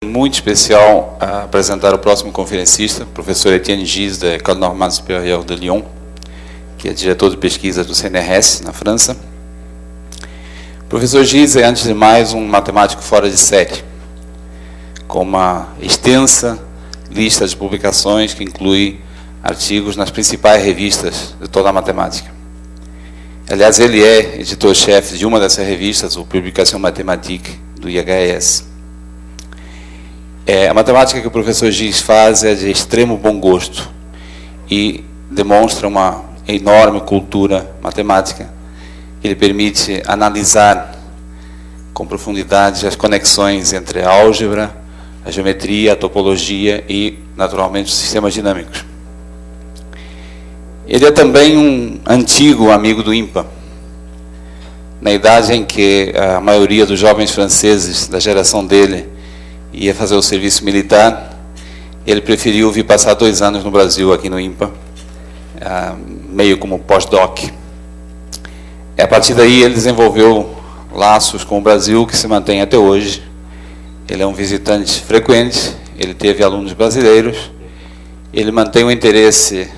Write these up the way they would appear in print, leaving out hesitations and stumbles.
Muito especial a apresentar o próximo conferencista, o professor Etienne Gies, da École Normale Supérieure de Lyon, que é diretor de pesquisa do CNRS, na França. O professor Gies é, antes de mais, um matemático fora de série, com uma extensa lista de publicações que inclui artigos nas principais revistas de toda a matemática. Aliás, ele é editor-chefe de uma dessas revistas, o Publication Mathématique, do IHS. A matemática que o professor Gies faz é de extremo bom gosto e demonstra uma enorme cultura matemática que lhe permite analisar com profundidade as conexões entre a álgebra, a geometria, a topologia e, naturalmente, os sistemas dinâmicos. Ele é também um antigo amigo do INPA, na idade em que a maioria dos jovens franceses da geração dele ia fazer o serviço militar. Ele preferiu vir passar 2 anos no Brasil, aqui no INPA, meio como pós-doc. A partir daí ele desenvolveu laços com o Brasil que se mantém até hoje. Ele é um visitante frequente, ele teve alunos brasileiros, ele mantém um interesse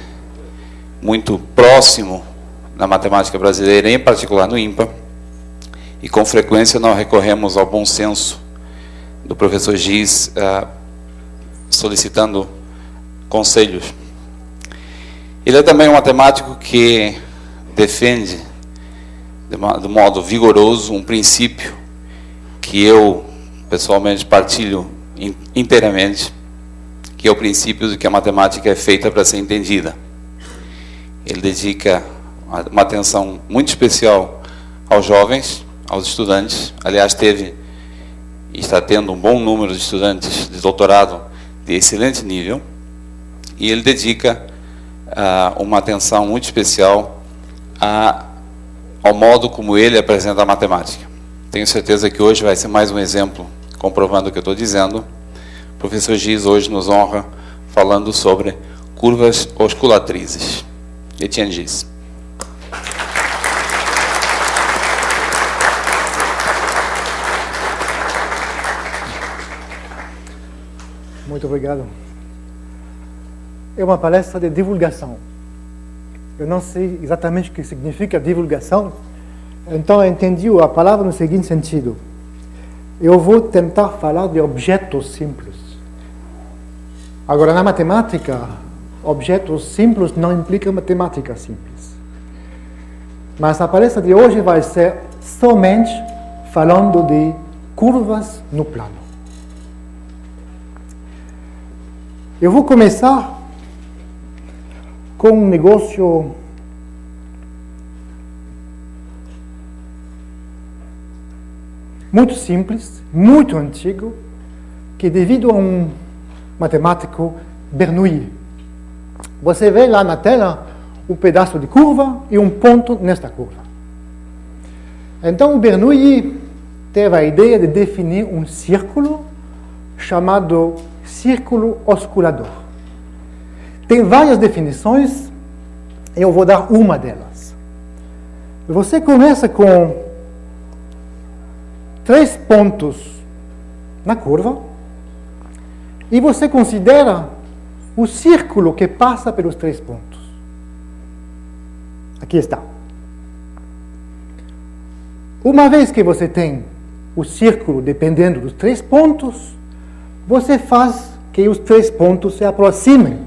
muito próximo na matemática brasileira, em particular no INPA, e com frequência nós recorremos ao bom senso do professor Gies, solicitando conselhos. Ele é também um matemático que defende, de modo vigoroso, um princípio que eu, pessoalmente, partilho inteiramente, que é o princípio de que a matemática é feita para ser entendida. Ele dedica uma atenção muito especial aos jovens, aos estudantes. Aliás, e está tendo um bom número de estudantes de doutorado de excelente nível, e ele dedica uma atenção muito especial ao modo como ele apresenta a matemática. Tenho certeza que hoje vai ser mais um exemplo, comprovando o que eu estou dizendo. O professor Gies hoje nos honra falando sobre curvas osculatrizes. Etienne Gies. Muito obrigado. É uma palestra de divulgação. Eu não sei exatamente o que significa divulgação, então eu entendi a palavra no seguinte sentido. Eu vou tentar falar de objetos simples. Agora, na matemática, objetos simples não implicam matemática simples. Mas a palestra de hoje vai ser somente falando de curvas no plano. Eu vou começar com um negócio muito simples, muito antigo, que é devido a um matemático, Bernoulli. Você vê lá na tela um pedaço de curva e um ponto nesta curva. Então, o Bernoulli teve a ideia de definir um círculo chamado círculo osculador. Tem várias definições, eu vou dar uma delas. Você começa com 3 pontos na curva e você considera o círculo que passa pelos 3 pontos. Aqui está. Uma vez que você tem o círculo dependendo dos 3 pontos, você faz que os 3 pontos se aproximem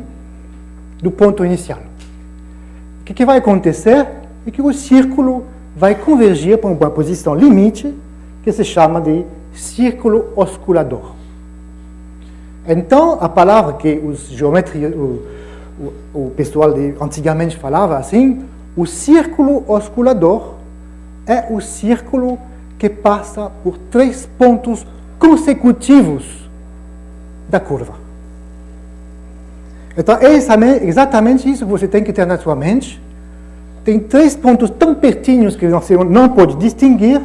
do ponto inicial. O que vai acontecer é que o círculo vai convergir para uma posição limite, que se chama de círculo osculador. Então, a palavra que os geometria, o pessoal antigamente falava assim, o círculo osculador é o círculo que passa por 3 pontos consecutivos da curva. Então, é exatamente isso que você tem que ter na sua mente. Tem 3 pontos tão pertinhos que você não pode distinguir,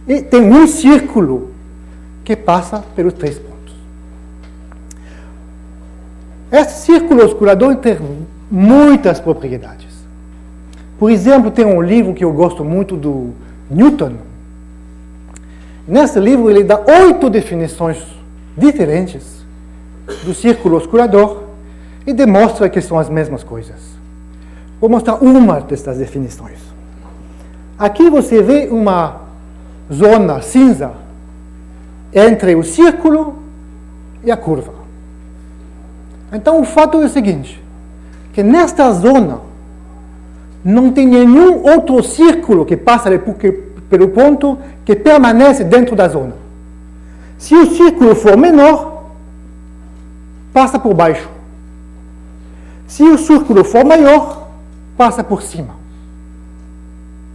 e tem um círculo que passa pelos 3 pontos. Esse círculo osculador tem muitas propriedades. Por exemplo, tem um livro que eu gosto muito do Newton. Nesse livro ele dá 8 definições diferentes do círculo osculador e demonstra que são as mesmas coisas. Vou mostrar uma dessas definições. Aqui você vê uma zona cinza entre o círculo e a curva. Então o fato é o seguinte, que nesta zona não tem nenhum outro círculo que passa pelo ponto que permanece dentro da zona. Se o círculo for menor, passa por baixo. Se o círculo for maior, passa por cima.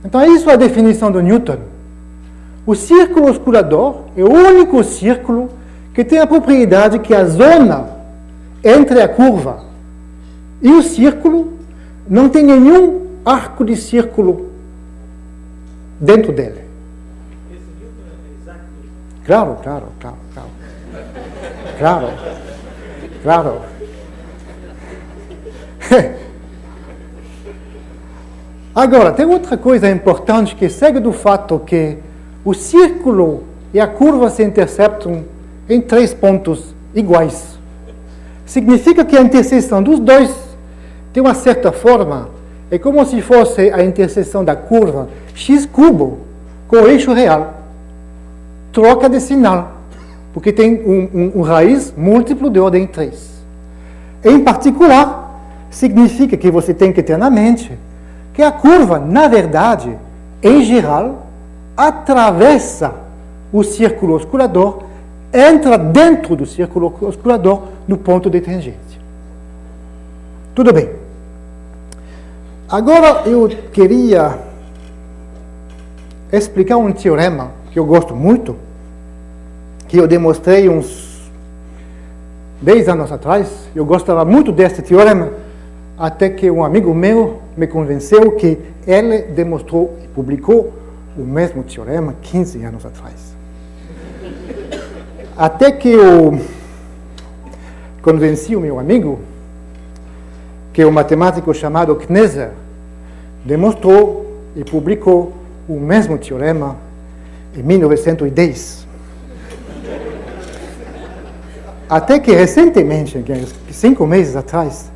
Então, isso é a definição do Newton. O círculo osculador é o único círculo que tem a propriedade que a zona entre a curva e o círculo não tem nenhum arco de círculo dentro dele. Esse Newton é exato? Claro. Agora, tem outra coisa importante que segue do fato que o círculo e a curva se interceptam em 3 pontos iguais. Significa que a interseção dos dois, de uma certa forma, é como se fosse a interseção da curva x cubo com o eixo real. Troca de sinal, porque tem um raiz múltiplo de ordem 3. Em particular, significa que você tem que ter na mente que a curva, na verdade, em geral, atravessa o círculo osculador, entra dentro do círculo osculador no ponto de tangência. Tudo bem. Agora eu queria explicar um teorema que eu gosto muito, que eu demonstrei uns 10 anos atrás. Eu gostava muito deste teorema, até que um amigo meu me convenceu que ele demonstrou e publicou o mesmo teorema 15 anos atrás. Até que eu convenci o meu amigo que o matemático chamado Kneser demonstrou e publicou o mesmo teorema em 1910. Até que recentemente, 5 meses atrás,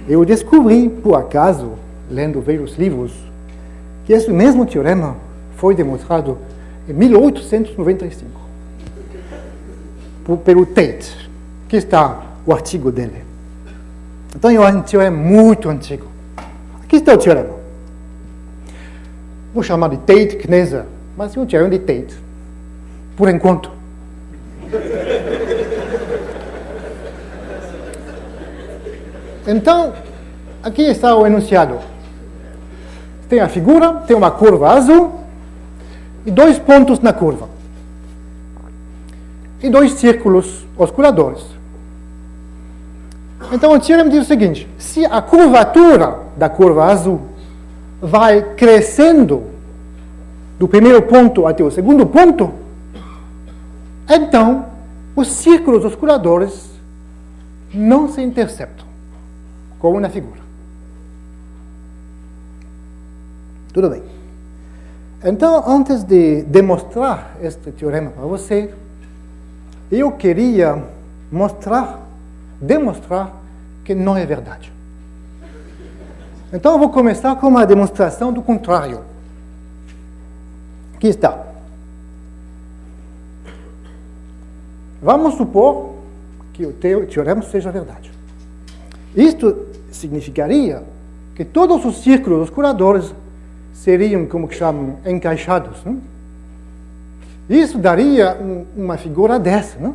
eu descobri, por acaso, lendo vários livros, que esse mesmo teorema foi demonstrado em 1895 pelo Tate, que está o artigo dele. Então, é um teorema muito antigo. Aqui está o teorema. Vou chamar de Tate-Kneser, mas é um teorema de Tate, por enquanto. Então, aqui está o enunciado. Tem a figura, tem uma curva azul e 2 pontos na curva. E 2 círculos osculadores. Então, o teorema diz o seguinte: se a curvatura da curva azul vai crescendo do primeiro ponto até o segundo ponto, então os círculos osculadores não se interceptam, como na figura. Tudo bem. Então, antes de demonstrar este teorema para você, eu queria demonstrar que não é verdade. Então, eu vou começar com uma demonstração do contrário. Aqui está. Vamos supor que o teorema seja verdade. Isto significaria que todos os círculos osculadores seriam, como que chamam, encaixados. Né? Isso daria uma figura dessa. Né?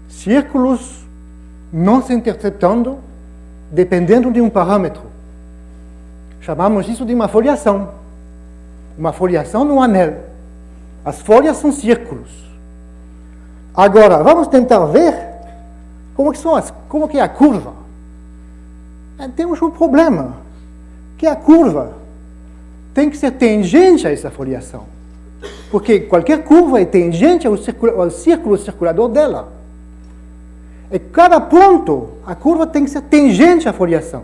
Círculos não se interceptando, dependendo de um parâmetro. Chamamos isso de uma foliação. Uma foliação no anel. As folhas são círculos. Agora, vamos tentar ver como que é a curva. Temos um problema, que a curva tem que ser tangente a essa foliação. Porque qualquer curva é tangente ao círculo circulador dela. E cada ponto, a curva tem que ser tangente à foliação.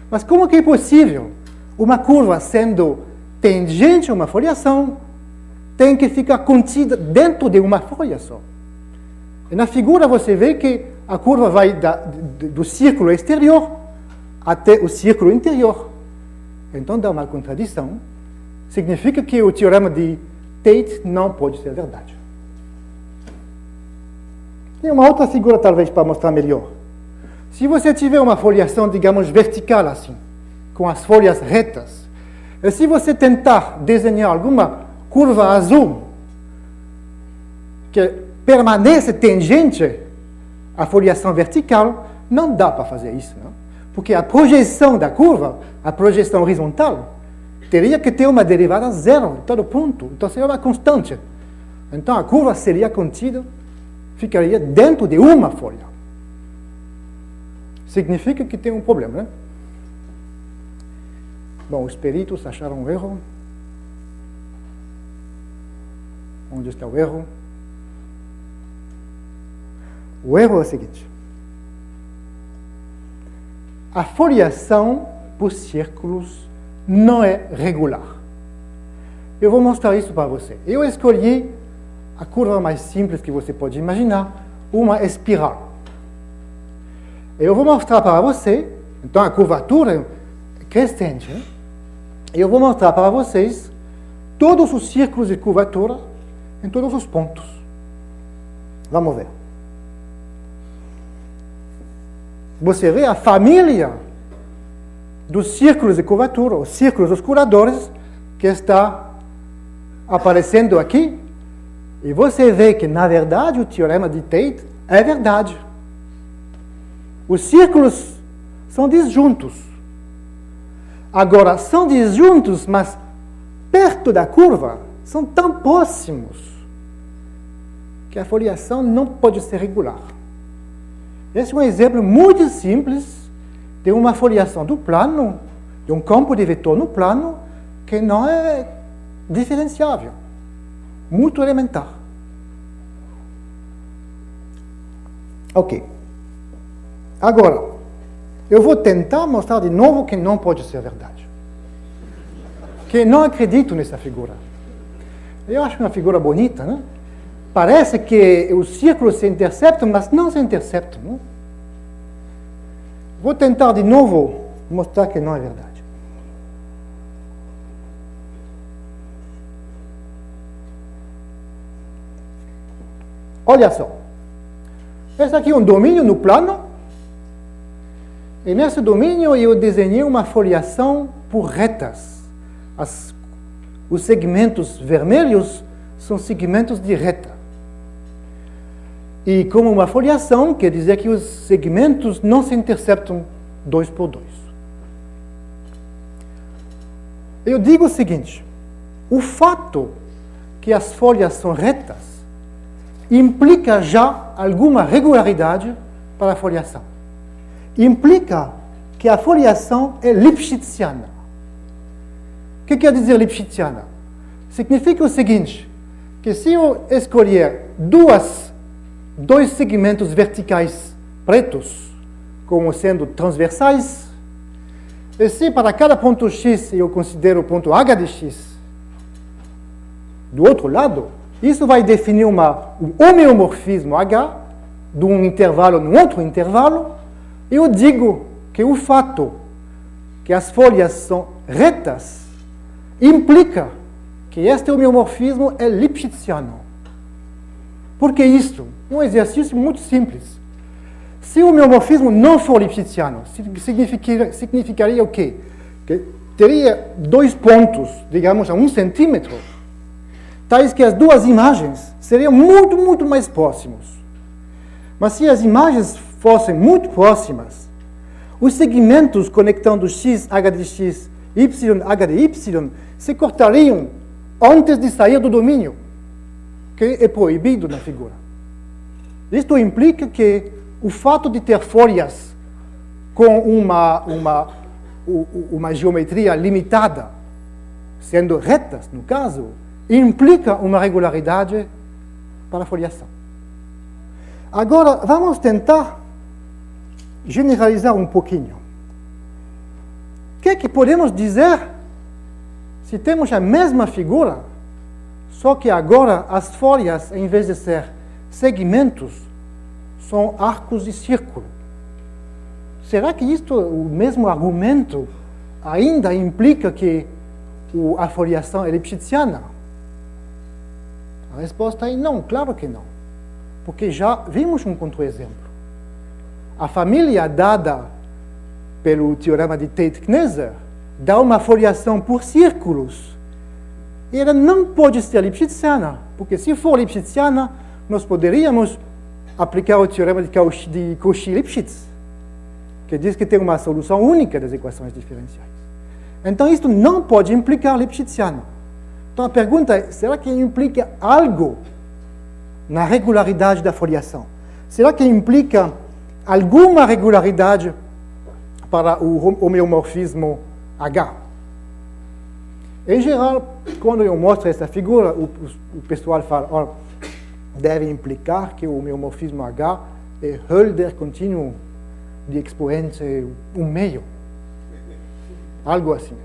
Mas como que é possível uma curva sendo tangente a uma foliação tem que ficar contida dentro de uma folha só? E na figura você vê que a curva vai do círculo exterior até o círculo interior. Então dá uma contradição. Significa que o teorema de Tate não pode ser verdade. Tem uma outra figura, talvez, para mostrar melhor. Se você tiver uma foliação, digamos, vertical assim, com as folhas retas, e se você tentar desenhar alguma curva azul que permanece tangente à foliação vertical, não dá para fazer isso, não? Porque a projeção da curva, a projeção horizontal, teria que ter uma derivada zero em todo ponto. Então seria uma constante. Então a curva seria contida, ficaria dentro de uma folha. Significa que tem um problema, né? Bom, os peritos acharam um erro. Onde está o erro? O erro é o seguinte. A foliação por círculos não é regular. Eu vou mostrar isso para você. Eu escolhi a curva mais simples que você pode imaginar, uma espiral. Eu vou mostrar para você, então a curvatura é crescente, né? Eu vou mostrar para vocês todos os círculos de curvatura em todos os pontos. Vamos ver. Você vê a família dos círculos de curvatura, os círculos osculadores, que está aparecendo aqui. E você vê que, na verdade, o teorema de Tate é verdade. Os círculos são disjuntos. Agora, são disjuntos, mas perto da curva, são tão próximos que a foliação não pode ser regular. Esse é um exemplo muito simples de uma foliação do plano, de um campo de vetor no plano, que não é diferenciável. Muito elementar. Ok. Agora, eu vou tentar mostrar de novo que não pode ser verdade. Que não acredito nessa figura. Eu acho uma figura bonita, né? Parece que os círculos se interceptam, mas não se interceptam, né? Vou tentar de novo mostrar que não é verdade. Olha só. Esse aqui é um domínio no plano. E nesse domínio eu desenhei uma foliação por retas. Os segmentos vermelhos são segmentos de reta. E como uma foliação, quer dizer que os segmentos não se interceptam 2 por 2. Eu digo o seguinte, o fato que as folhas são retas implica já alguma regularidade para a foliação. Implica que a foliação é lipschitziana. O que quer dizer lipschitziana? Significa o seguinte, que se eu escolher dois segmentos verticais pretos como sendo transversais, e se para cada ponto x eu considero o ponto h de x do outro lado, isso vai definir um homeomorfismo h de um intervalo no outro intervalo. Eu digo que o fato que as folhas são retas implica que este homeomorfismo é lipschitziano. Por que isso? Um exercício muito simples. Se o homeomorfismo não for lipschitziano, significaria o quê? Que teria 2 pontos, digamos, a 1 centímetro, tais que as duas imagens seriam muito, muito mais próximos. Mas se as imagens fossem muito próximas, os segmentos conectando x, h de x, y, h de y, se cortariam antes de sair do domínio, que é proibido na figura. Isto implica que o fato de ter folhas com uma geometria limitada, sendo retas, no caso, implica uma regularidade para a foliação. Agora, vamos tentar generalizar um pouquinho. O que é que podemos dizer se temos a mesma figura, só que agora as folhas, em vez de ser segmentos, são arcos de círculo. Será que isto, o mesmo argumento, ainda implica que a foliação é lipschitziana? A resposta é não, claro que não. Porque já vimos um contra-exemplo. A família dada pelo teorema de Tate-Kneser dá uma foliação por círculos. E ela não pode ser lipschitziana, porque se for lipschitziana, nós poderíamos aplicar o teorema de Cauchy-Lipschitz, que diz que tem uma solução única das equações diferenciais. Então, isto não pode implicar lipschitziano. Então, a pergunta é, será que implica algo na regularidade da foliação? Será que implica alguma regularidade para o homeomorfismo H? Em geral, quando eu mostro essa figura, o pessoal fala, oh, deve implicar que o homeomorfismo H é Hölder contínuo de expoente 1/2. Algo assim.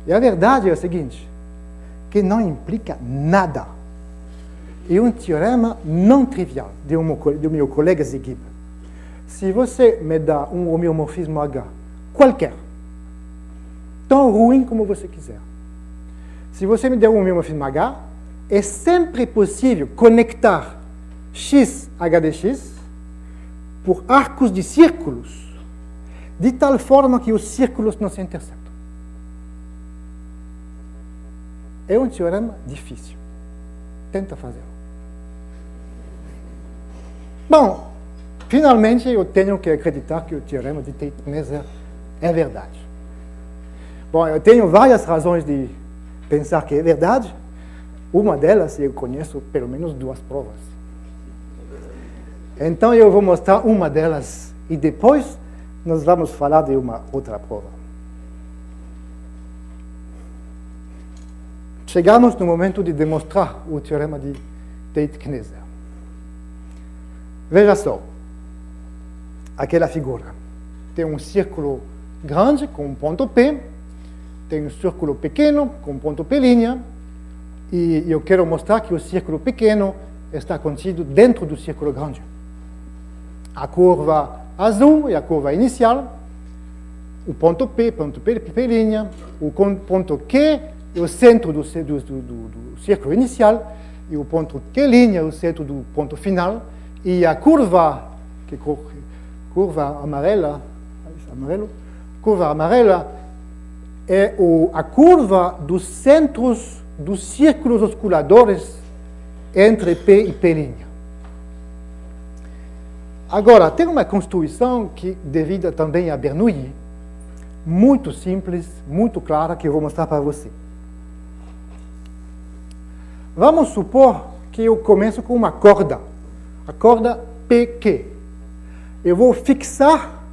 E a verdade é o seguinte, que não implica nada. É um teorema não trivial do meu colega Zigib. Se você me dá um homeomorfismo H qualquer, tão ruim como você quiser, se você me der um homeomorfismo H, é sempre possível conectar x h de x por arcos de círculos, de tal forma que os círculos não se interceptam. É um teorema difícil. Tenta fazê-lo. Bom, finalmente eu tenho que acreditar que o teorema de Tate-Kneser é verdade. Bom, eu tenho várias razões de pensar que é verdade. Uma delas, eu conheço pelo menos 2 provas. Então eu vou mostrar uma delas e depois nós vamos falar de uma outra prova. Chegamos no momento de demonstrar o teorema de Tate-Kneser. Veja só, aquela figura. Tem um círculo grande com um ponto P, tem um círculo pequeno com um ponto P', e eu quero mostrar que o círculo pequeno está contido dentro do círculo grande. A curva azul é a curva inicial, o ponto P', o ponto Q é o centro do círculo inicial, e o ponto Q' é o centro do ponto final, e a curva, curva amarela é a curva dos centros dos círculos osculadores entre P e P'. Agora, tem uma constituição que devida também a Bernoulli, muito simples, muito clara, que eu vou mostrar para você. Vamos supor que eu começo com uma corda, a corda PQ. Eu vou fixar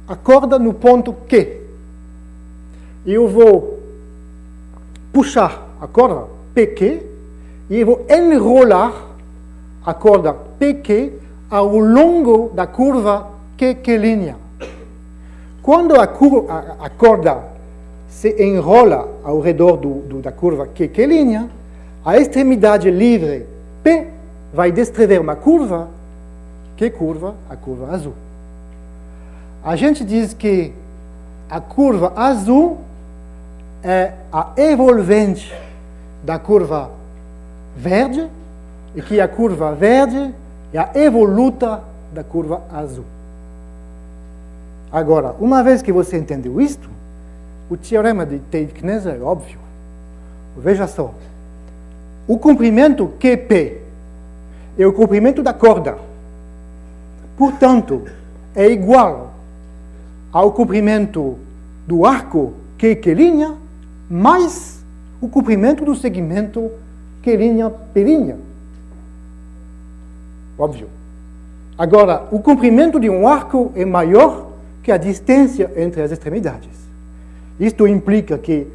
a corda no ponto Q. E eu vou puxar a corda PQ e eu vou enrolar a corda PQ ao longo da curva QQ'. Quando a corda se enrola ao redor da curva QQ', a extremidade livre P vai descrever uma curva, que curva? A curva azul. A gente diz que a curva azul é a evolvente da curva verde e que a curva verde é a evoluta da curva azul. Agora, uma vez que você entendeu isto, o teorema de Tate-Kneser é óbvio. Veja só. O comprimento QP é o comprimento da corda. Portanto, é igual ao comprimento do arco QQ' mais o comprimento do segmento Q', Óbvio. Agora, o comprimento de um arco é maior que a distância entre as extremidades. Isto implica que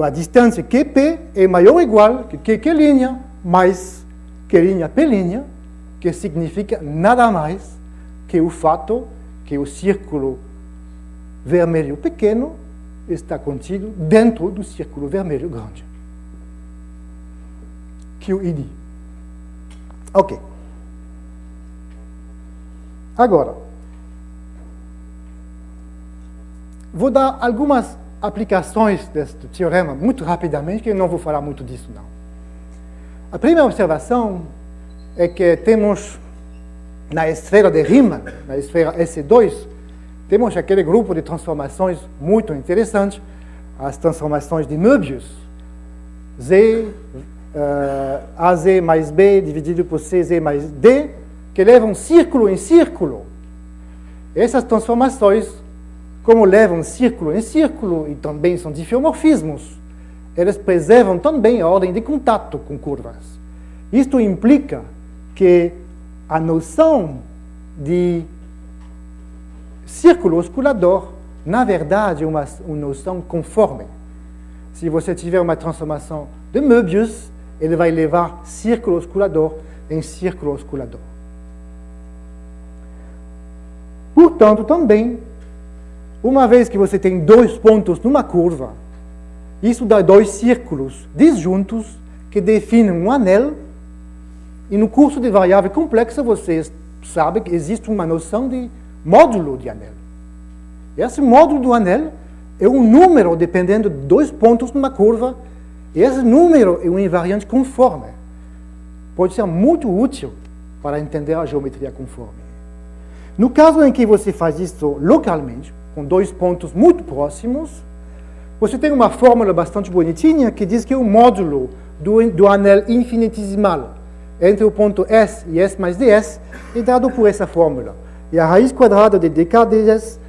a distância QP é maior ou igual que QQ' mais Q', que significa nada mais que o fato que o círculo vermelho pequeno está contido dentro do círculo vermelho grande. QID. Ok. Agora, vou dar algumas aplicações deste teorema muito rapidamente, que eu não vou falar muito disso, não. A primeira observação é que temos na esfera de Riemann, na esfera S2, temos aquele grupo de transformações muito interessante, as transformações de Möbius, Z, AZ mais B dividido por CZ mais D, que levam círculo em círculo. Essas transformações, como levam círculo em círculo e também são diffeomorfismos, elas preservam também a ordem de contato com curvas. Isto implica que a noção de círculo oscilador, na verdade, é uma noção conforme. Se você tiver uma transformação de Möbius, ele vai levar círculo oscilador em círculo oscilador. Portanto, também, uma vez que você tem dois pontos numa curva, isso dá dois círculos disjuntos que definem um anel. E no curso de variável complexa, vocês sabem que existe uma noção de módulo de anel. Esse módulo do anel é um número dependendo de dois pontos numa curva. E esse número é um invariante conforme. Pode ser muito útil para entender a geometria conforme. No caso em que você faz isso localmente, com dois pontos muito próximos, você tem uma fórmula bastante bonitinha que diz que o módulo do anel infinitesimal entre o ponto S e S mais ds é dado por essa fórmula. E a raiz quadrada de dk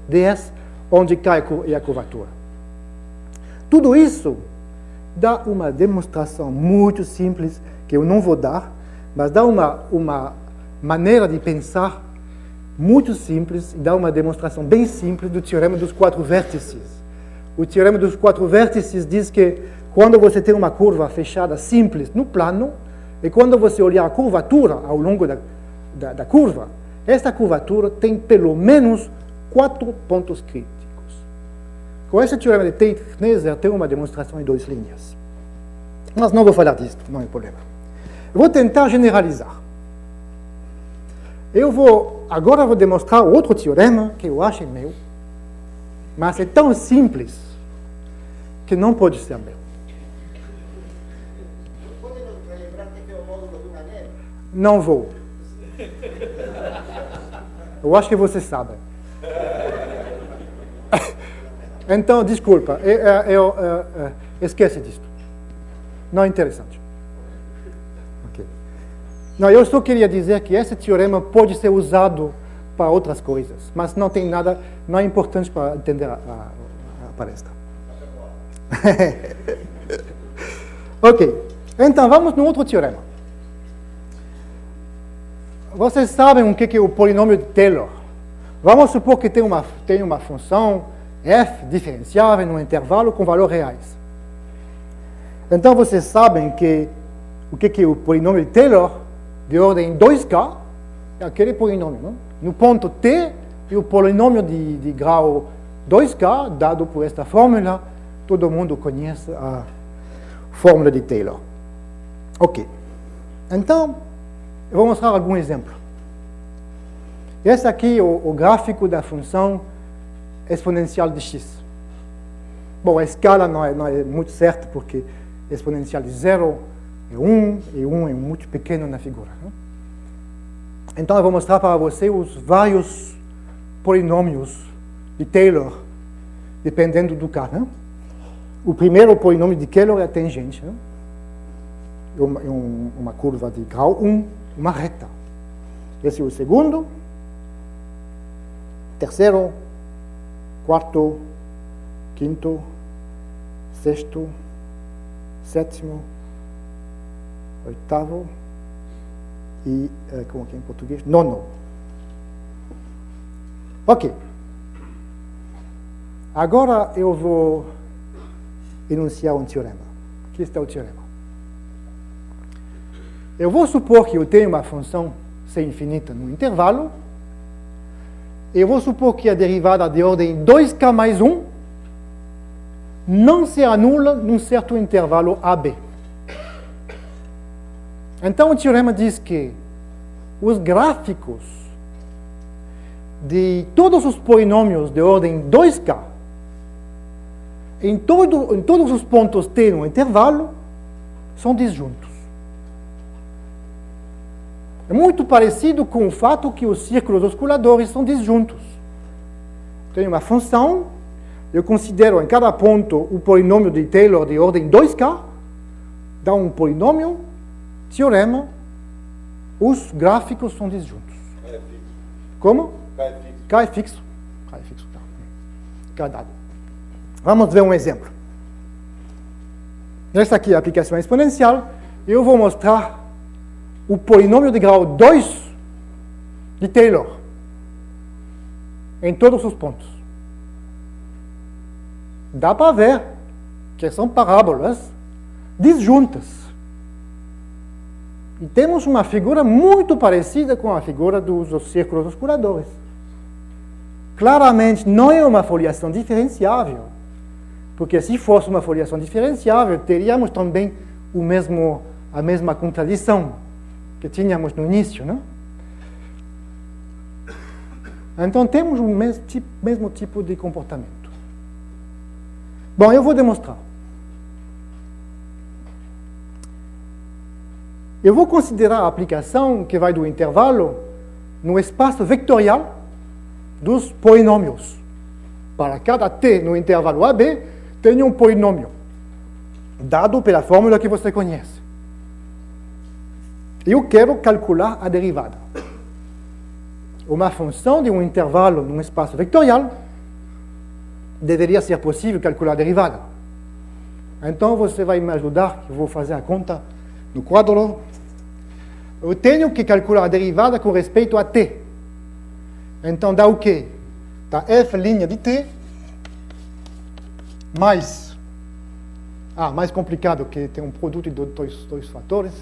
ds, onde cai a curvatura. Tudo isso dá uma demonstração muito simples, que eu não vou dar, mas dá uma maneira de pensar muito simples, e dá uma demonstração bem simples do teorema dos quatro vértices. O teorema dos quatro vértices diz que quando você tem uma curva fechada simples no plano, e quando você olhar a curvatura ao longo da curva, esta curvatura tem pelo menos 4 pontos críticos. Com esse teorema de Tate-Kneser, tem uma demonstração em 2 linhas. Mas não vou falar disso, não é problema. Eu vou tentar generalizar. Agora vou demonstrar outro teorema, que eu acho meu, mas é tão simples que não pode ser meu. Não vou. Eu acho que você sabe. Então, desculpa, esquece disso. Não é interessante. Okay. Não, eu só queria dizer que esse teorema pode ser usado para outras coisas, mas não tem nada, não é importante para entender a palestra. Ok, então vamos no outro teorema. Vocês sabem o que é o polinômio de Taylor. Vamos supor que tem uma função f diferenciável num intervalo com valores reais. Então vocês sabem que o que é o polinômio de Taylor de ordem 2k é aquele polinômio, não? No ponto t e o polinômio de grau 2k dado por esta fórmula. Todo mundo conhece a fórmula de Taylor. Ok. Então, eu vou mostrar algum exemplo. Esse aqui é o gráfico da função exponencial de x. Bom, a escala não é muito certa, porque exponencial de 0 é 1, e 1 é muito pequeno na figura. Não? Então, eu vou mostrar para você os vários polinômios de Taylor, dependendo do k. Não? O primeiro polinômio de Taylor é a tangente. Não? Uma curva de grau 1, uma reta. Esse é o segundo, terceiro, quarto, quinto, sexto, sétimo, oitavo e, como que é em português? Nono. Ok. Agora eu vou enunciar um teorema. Aqui está o teorema. Eu vou supor que eu tenho uma função C infinita no intervalo. Eu vou supor que a derivada de ordem 2k mais 1 não se anula num certo intervalo AB. Então o teorema diz que os gráficos de todos os polinômios de ordem 2k, em todos os pontos t no intervalo, são disjuntos. É muito parecido com o fato que os círculos osculadores são disjuntos. Tenho uma função, eu considero em cada ponto o polinômio de Taylor de ordem 2k, dá um polinômio, teorema, os gráficos são disjuntos. K é fixo. Como? K é fixo. K é fixo. K é fixo, tá. K dado. Vamos ver um exemplo. Esta aqui é a aplicação exponencial. Eu vou mostrar o polinômio de grau 2 de Taylor em todos os pontos. Dá para ver que são parábolas disjuntas. E temos uma figura muito parecida com a figura dos círculos osculadores. Claramente não é uma foliação diferenciável, porque se fosse uma foliação diferenciável, teríamos também a mesma contradição que tínhamos no início, não? Então temos o mesmo tipo de comportamento. Bom, eu vou demonstrar. Eu vou considerar a aplicação que vai do intervalo no espaço vetorial dos polinômios. Para cada t no intervalo AB, tenho um polinômio, dado pela fórmula que você conhece. Eu quero calcular a derivada. Uma função de um intervalo num espaço vetorial deveria ser possível calcular a derivada. Então você vai me ajudar, que eu vou fazer a conta no quadro. Eu tenho que calcular a derivada com respeito a t. Então dá o quê? Dá f' de t mais... mais complicado, que tem um produto de dois fatores.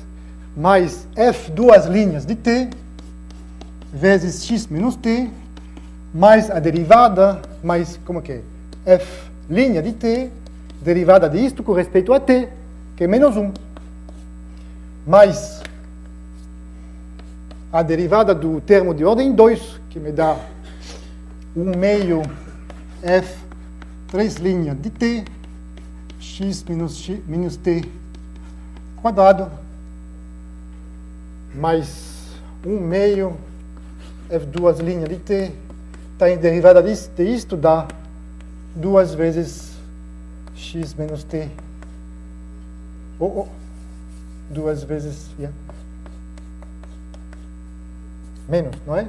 Mais f duas linhas de t vezes x menos t, mais a derivada, mais, como que é? F' de t, derivada disto com respeito a t, que é menos 1. Mais a derivada do termo de ordem 2, que me dá 1 meio f 3' de t, x menos t quadrado, mais 1 meio f duas linhas de t, está em derivada disto, dá 2 vezes x menos t, 2 vezes, menos, não é?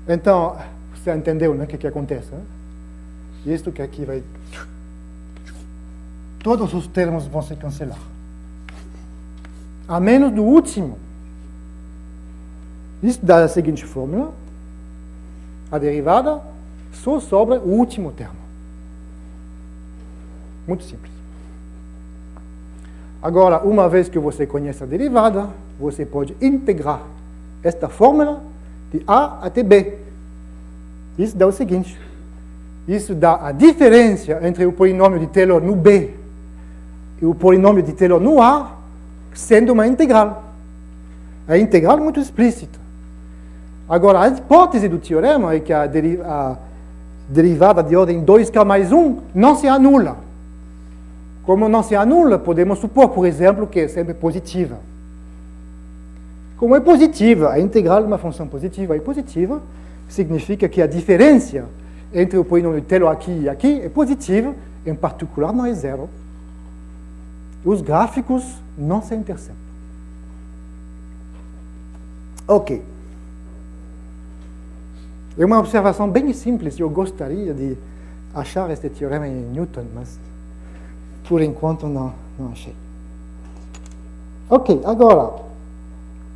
Então, você entendeu, né, o que acontece, né? Isto que aqui vai... Todos os termos vão se cancelar. A menos do último. Isso dá a seguinte fórmula. A derivada só sobra o último termo. Muito simples. Agora, uma vez que você conhece a derivada, você pode integrar esta fórmula de A até B. Isso dá o seguinte. Isso dá a diferença entre o polinômio de Taylor no B e o polinômio de Taylor no A, sendo uma integral. A integral é muito explícita. Agora, a hipótese do teorema é que a derivada de ordem 2k mais 1 não se anula. Como não se anula, podemos supor, por exemplo, que é sempre positiva. Como é positiva, a integral de uma função positiva é positiva, significa que a diferença entre o polinômio de Taylor aqui e aqui é positiva, em particular não é zero. Os gráficos não se interceptam. Ok. É uma observação bem simples, eu gostaria de achar este teorema em Newton, mas por enquanto não achei. Ok, agora...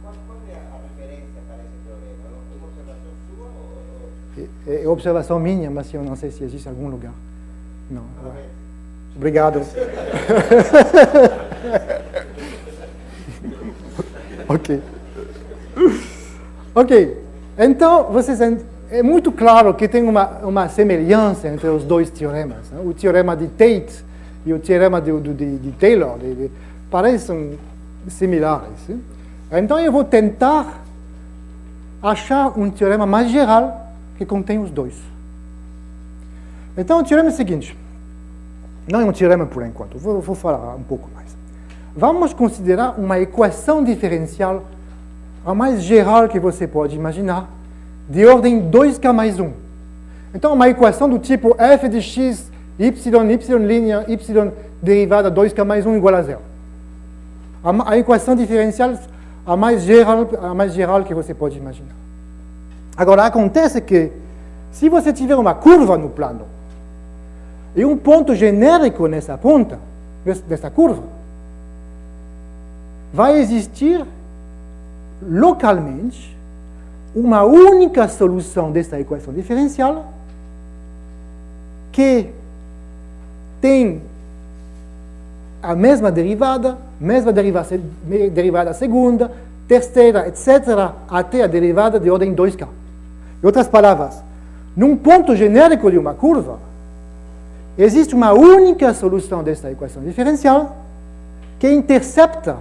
Qual é a referência para esse teorema? É uma observação sua ou... É observação minha, mas eu não sei se existe em algum lugar. Não. Obrigado. Ok. Ok. Então, é muito claro que tem uma semelhança entre os dois teoremas. Né? O teorema de Tate e o teorema de Taylor parecem similares. Hein? Então, eu vou tentar achar um teorema mais geral que contém os dois. Então, o teorema é o seguinte. Não é um teorema por enquanto, vou falar um pouco mais. Vamos considerar uma equação diferencial, a mais geral que você pode imaginar, de ordem 2k mais 1. Então, uma equação do tipo f de x, y linha, y derivada 2k mais 1 igual a 0. A equação diferencial a mais geral que você pode imaginar. Agora, acontece que, se você tiver uma curva no plano, e um ponto genérico nessa ponta, dessa curva, vai existir localmente uma única solução dessa equação diferencial que tem a mesma derivada segunda, terceira, etc., até a derivada de ordem 2k. Em outras palavras, num ponto genérico de uma curva, existe uma única solução dessa equação diferencial que intercepta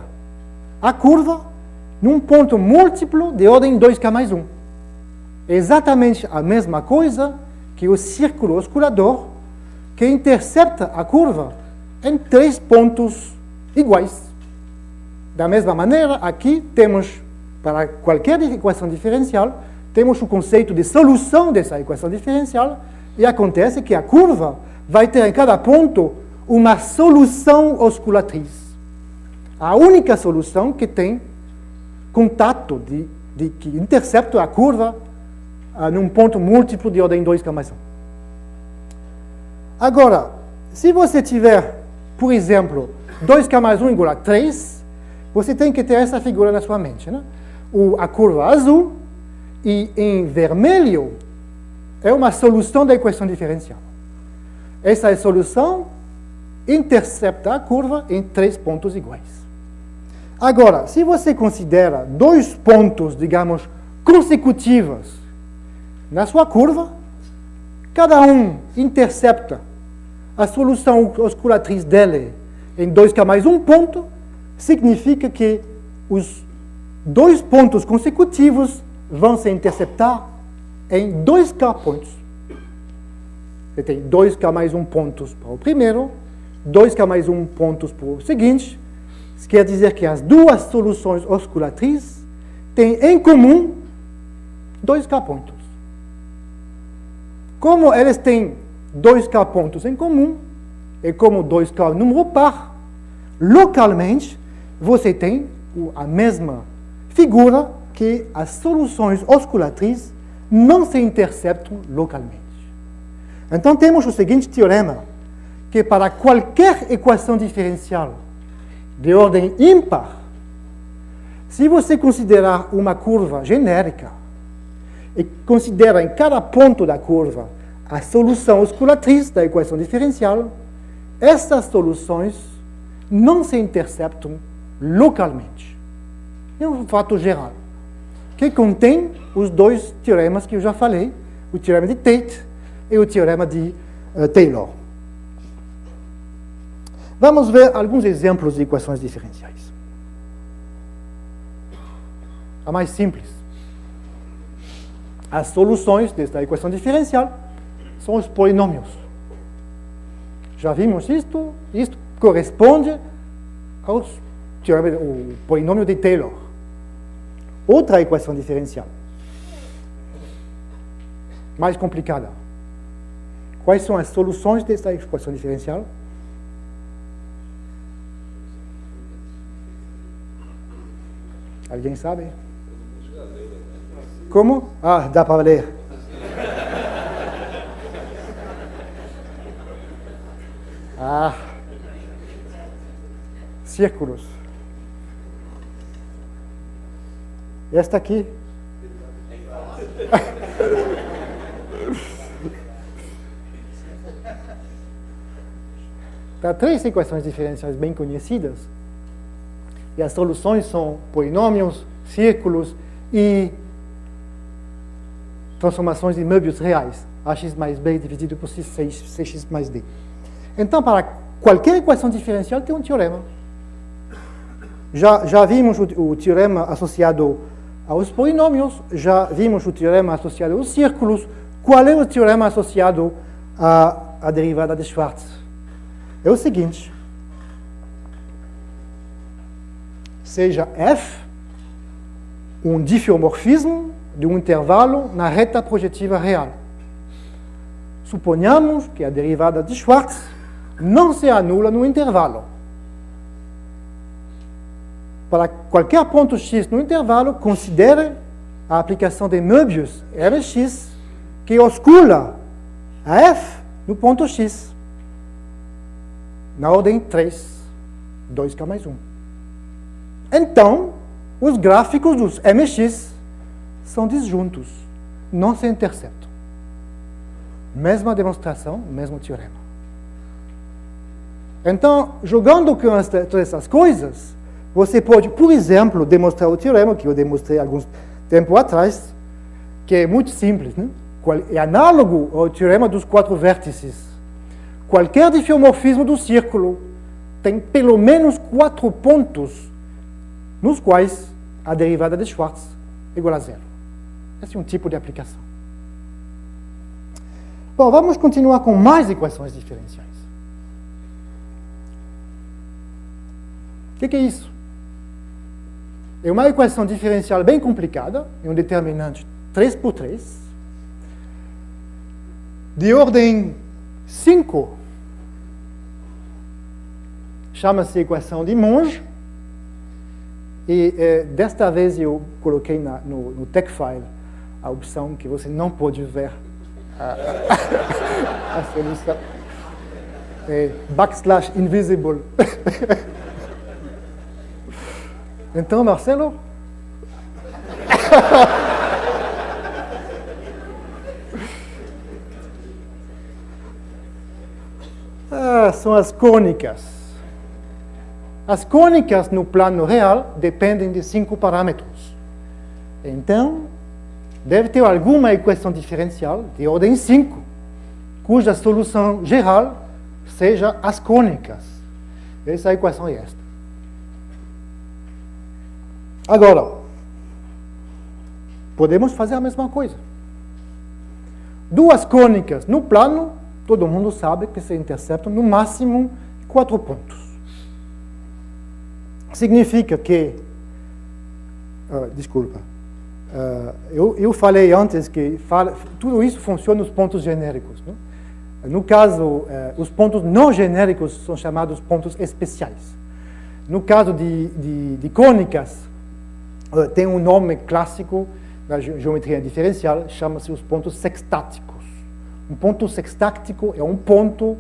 a curva num ponto múltiplo de ordem 2k mais 1. Exatamente a mesma coisa que o círculo oscilador que intercepta a curva em 3 pontos iguais. Da mesma maneira, aqui temos, para qualquer equação diferencial, temos o conceito de solução dessa equação diferencial, e acontece que a curva vai ter em cada ponto uma solução osculatriz. A única solução que tem contato que intercepta a curva num ponto múltiplo de ordem 2k mais 1. Agora, se você tiver, por exemplo, 2k mais 1 igual a 3, você tem que ter essa figura na sua mente, né? A curva azul, e em vermelho, é uma solução da equação diferencial. Essa solução intercepta a curva em 3 pontos iguais. Agora, se você considera 2 pontos, digamos, consecutivos na sua curva, cada um intercepta a solução osculatriz dele em 2k mais 1 ponto, significa que os 2 pontos consecutivos vão se interceptar em 2k pontos. Você tem 2k mais 1 pontos para o primeiro, 2k mais 1 pontos para o seguinte. Isso quer dizer que as duas soluções osculatrizes têm em comum 2k pontos. Como eles têm 2k pontos em comum, e como 2k é um número par, localmente você tem a mesma figura que as soluções osculatrizes não se interceptam localmente. Então temos o seguinte teorema, que para qualquer equação diferencial de ordem ímpar, se você considerar uma curva genérica e considera em cada ponto da curva a solução osculatriz da equação diferencial, essas soluções não se interceptam localmente. É um fato geral, que contém os 2 teoremas que eu já falei, o teorema de Tate e o teorema de Taylor. Vamos ver alguns exemplos de equações diferenciais. A mais simples. As soluções desta equação diferencial são os polinômios. Já vimos isto. Isto corresponde ao polinômio de Taylor. Outra equação diferencial, mais complicada. Quais são as soluções desta equação diferencial? Alguém sabe? Como? Ah, dá para ler. Círculos. Esta aqui. Há 3 equações diferenciais bem conhecidas. E as soluções são polinômios, círculos e transformações de Möbius reais. Ax mais b dividido por 6x mais d. Então, para qualquer equação diferencial tem um teorema. Já vimos o teorema associado aos polinômios. Já vimos o teorema associado aos círculos. Qual é o teorema associado à derivada de Schwartz? É o seguinte. Seja f um diffeomorfismo de um intervalo na reta projetiva real. Suponhamos que a derivada de Schwartz não se anula no intervalo. Para qualquer ponto x no intervalo, considere a aplicação de Möbius Rx que oscila a f no ponto x, na ordem 3, 2k mais 1. Então, os gráficos dos mx são disjuntos, não se interceptam. Mesma demonstração, mesmo teorema. Então, jogando com todas essas coisas, você pode, por exemplo, demonstrar o teorema que eu demonstrei algum tempo atrás, que é muito simples, né? É análogo ao teorema dos 4 vértices. Qualquer diffeomorfismo do círculo tem pelo menos 4 pontos nos quais a derivada de Schwartz é igual a zero. Esse é um tipo de aplicação. Bom, vamos continuar com mais equações diferenciais. O que é isso? É uma equação diferencial bem complicada, é um determinante 3 por 3, de ordem 5. Chama-se equação de Monge. E desta vez eu coloquei no TechFile a opção que você não pode ver a solução. \invisible. Então, Marcelo? São as cônicas. As cônicas no plano real dependem de 5 parâmetros. Então, deve ter alguma equação diferencial de ordem 5, cuja solução geral seja as cônicas. Essa equação é esta. Agora, podemos fazer a mesma coisa. Duas cônicas no plano, todo mundo sabe que se interceptam no máximo 4 pontos. Significa que, eu falei antes que tudo isso funciona nos pontos genéricos. Né? No caso, os pontos não genéricos são chamados pontos especiais. No caso de cônicas, tem um nome clássico da geometria diferencial, chama-se os pontos sextáticos. Um ponto sextático é um ponto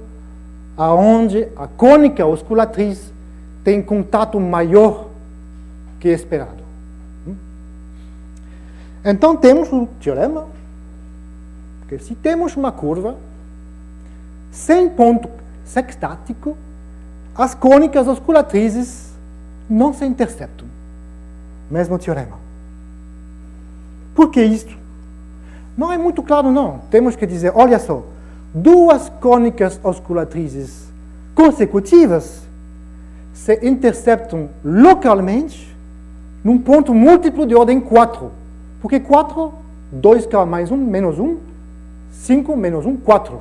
onde a cônica osculatriz tem contato maior que esperado. Então temos um teorema que se temos uma curva sem ponto sextático, as cônicas osculatrizes não se interceptam. Mesmo teorema. Por que isso? Não é muito claro, não. Temos que dizer, olha só, duas cônicas osculatrizes consecutivas se interceptam localmente num ponto múltiplo de ordem 4. Porque 4, 2k mais 1, menos 1, 5 menos 1, 4.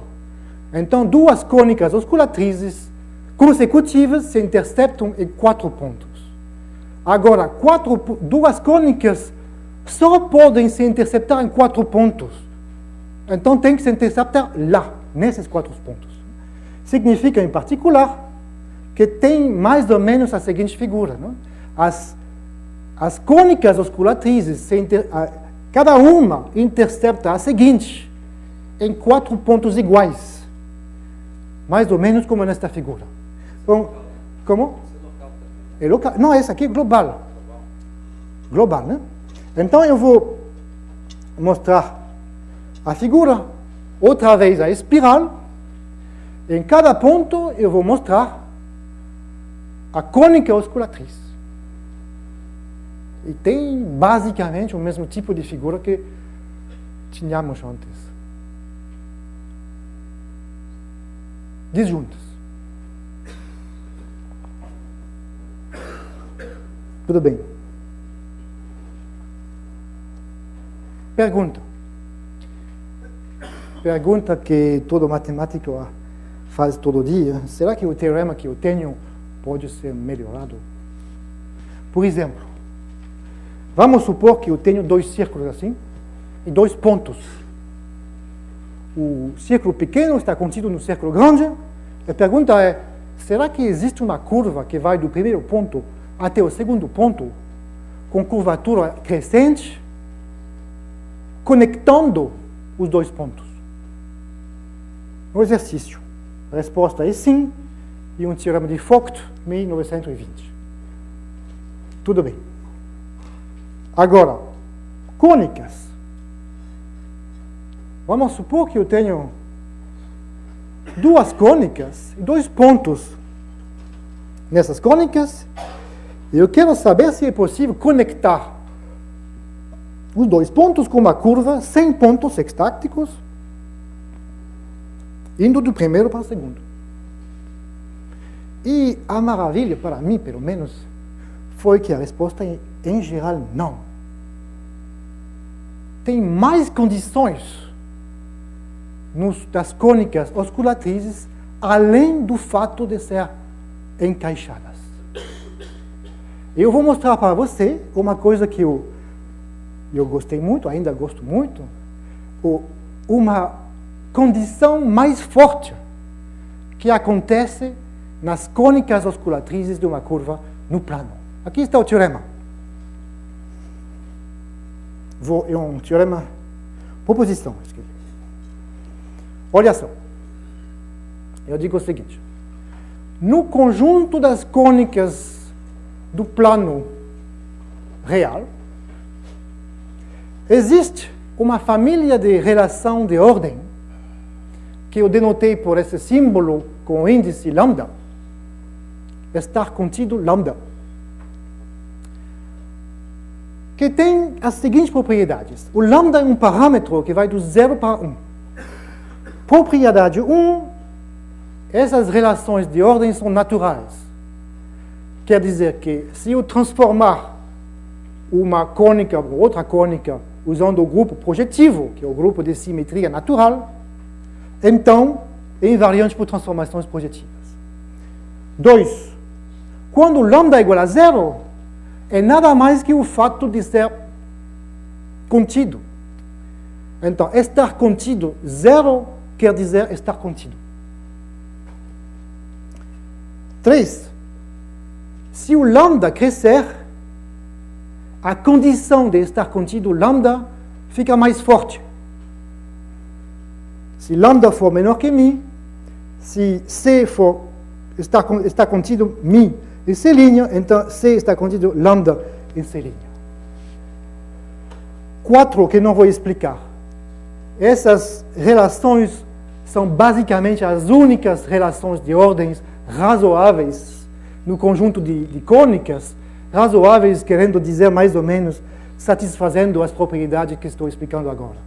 Então, duas cônicas osculatrizes consecutivas se interceptam em 4 pontos. Agora, duas cônicas só podem se interceptar em 4 pontos. Então, tem que se interceptar lá, nesses 4 pontos. Significa, em particular, que tem mais ou menos a seguinte figura. Não? As cônicas osculatrizes, cada uma intercepta a seguinte, em 4 pontos iguais. Mais ou menos como nesta figura. Bom, como? É local. Não, essa aqui é global. Global, né? Então eu vou mostrar a figura, outra vez a espiral. Em cada ponto eu vou mostrar a cônica osculatriz. E tem basicamente o mesmo tipo de figura que tínhamos antes. Disjuntas. Tudo bem. Pergunta. Pergunta que todo matemático faz todo dia. Será que o teorema que eu tenho pode ser melhorado? Por exemplo, vamos supor que eu tenho dois círculos assim e dois pontos. O círculo pequeno está contido no círculo grande. A pergunta é, será que existe uma curva que vai do primeiro ponto até o segundo ponto com curvatura crescente, conectando os dois pontos? O exercício. A resposta é sim, e um teorema de Vogt, 1920. Tudo bem. Agora, cônicas. Vamos supor que eu tenho duas cônicas e dois pontos nessas cônicas, e eu quero saber se é possível conectar os dois pontos com uma curva sem pontos sextácticos, indo do primeiro para o segundo. E a maravilha, para mim, pelo menos, foi que a resposta é, em geral, não. Tem mais condições das cônicas osculatrizes, além do fato de ser encaixadas. Eu vou mostrar para você uma coisa que eu gostei muito, ainda gosto muito, uma condição mais forte que acontece nas cônicas osculatrizes de uma curva no plano. Aqui está o teorema. É um teorema, proposição. Olha só. Eu digo o seguinte. No conjunto das cônicas do plano real, existe uma família de relação de ordem que eu denotei por esse símbolo com o índice lambda, estar contido lambda, que tem as seguintes propriedades. O lambda é um parâmetro que vai do 0 para 1. Propriedade 1, essas relações de ordem são naturais. Quer dizer que se eu transformar uma cônica por outra cônica usando o grupo projetivo, que é o grupo de simetria natural, então é invariante por transformações projetivas. 2. Quando lambda é igual a 0, é nada mais que o fato de ser contido. Então, estar contido 0 quer dizer estar contido. 3. Se o lambda crescer, a condição de estar contido lambda fica mais forte. Se lambda for menor que mi, se C está contido mi em C', então C está contido lambda em C'. 4, que não vou explicar. Essas relações são basicamente as únicas relações de ordens razoáveis no conjunto de cônicas, razoáveis querendo dizer mais ou menos satisfazendo as propriedades que estou explicando agora.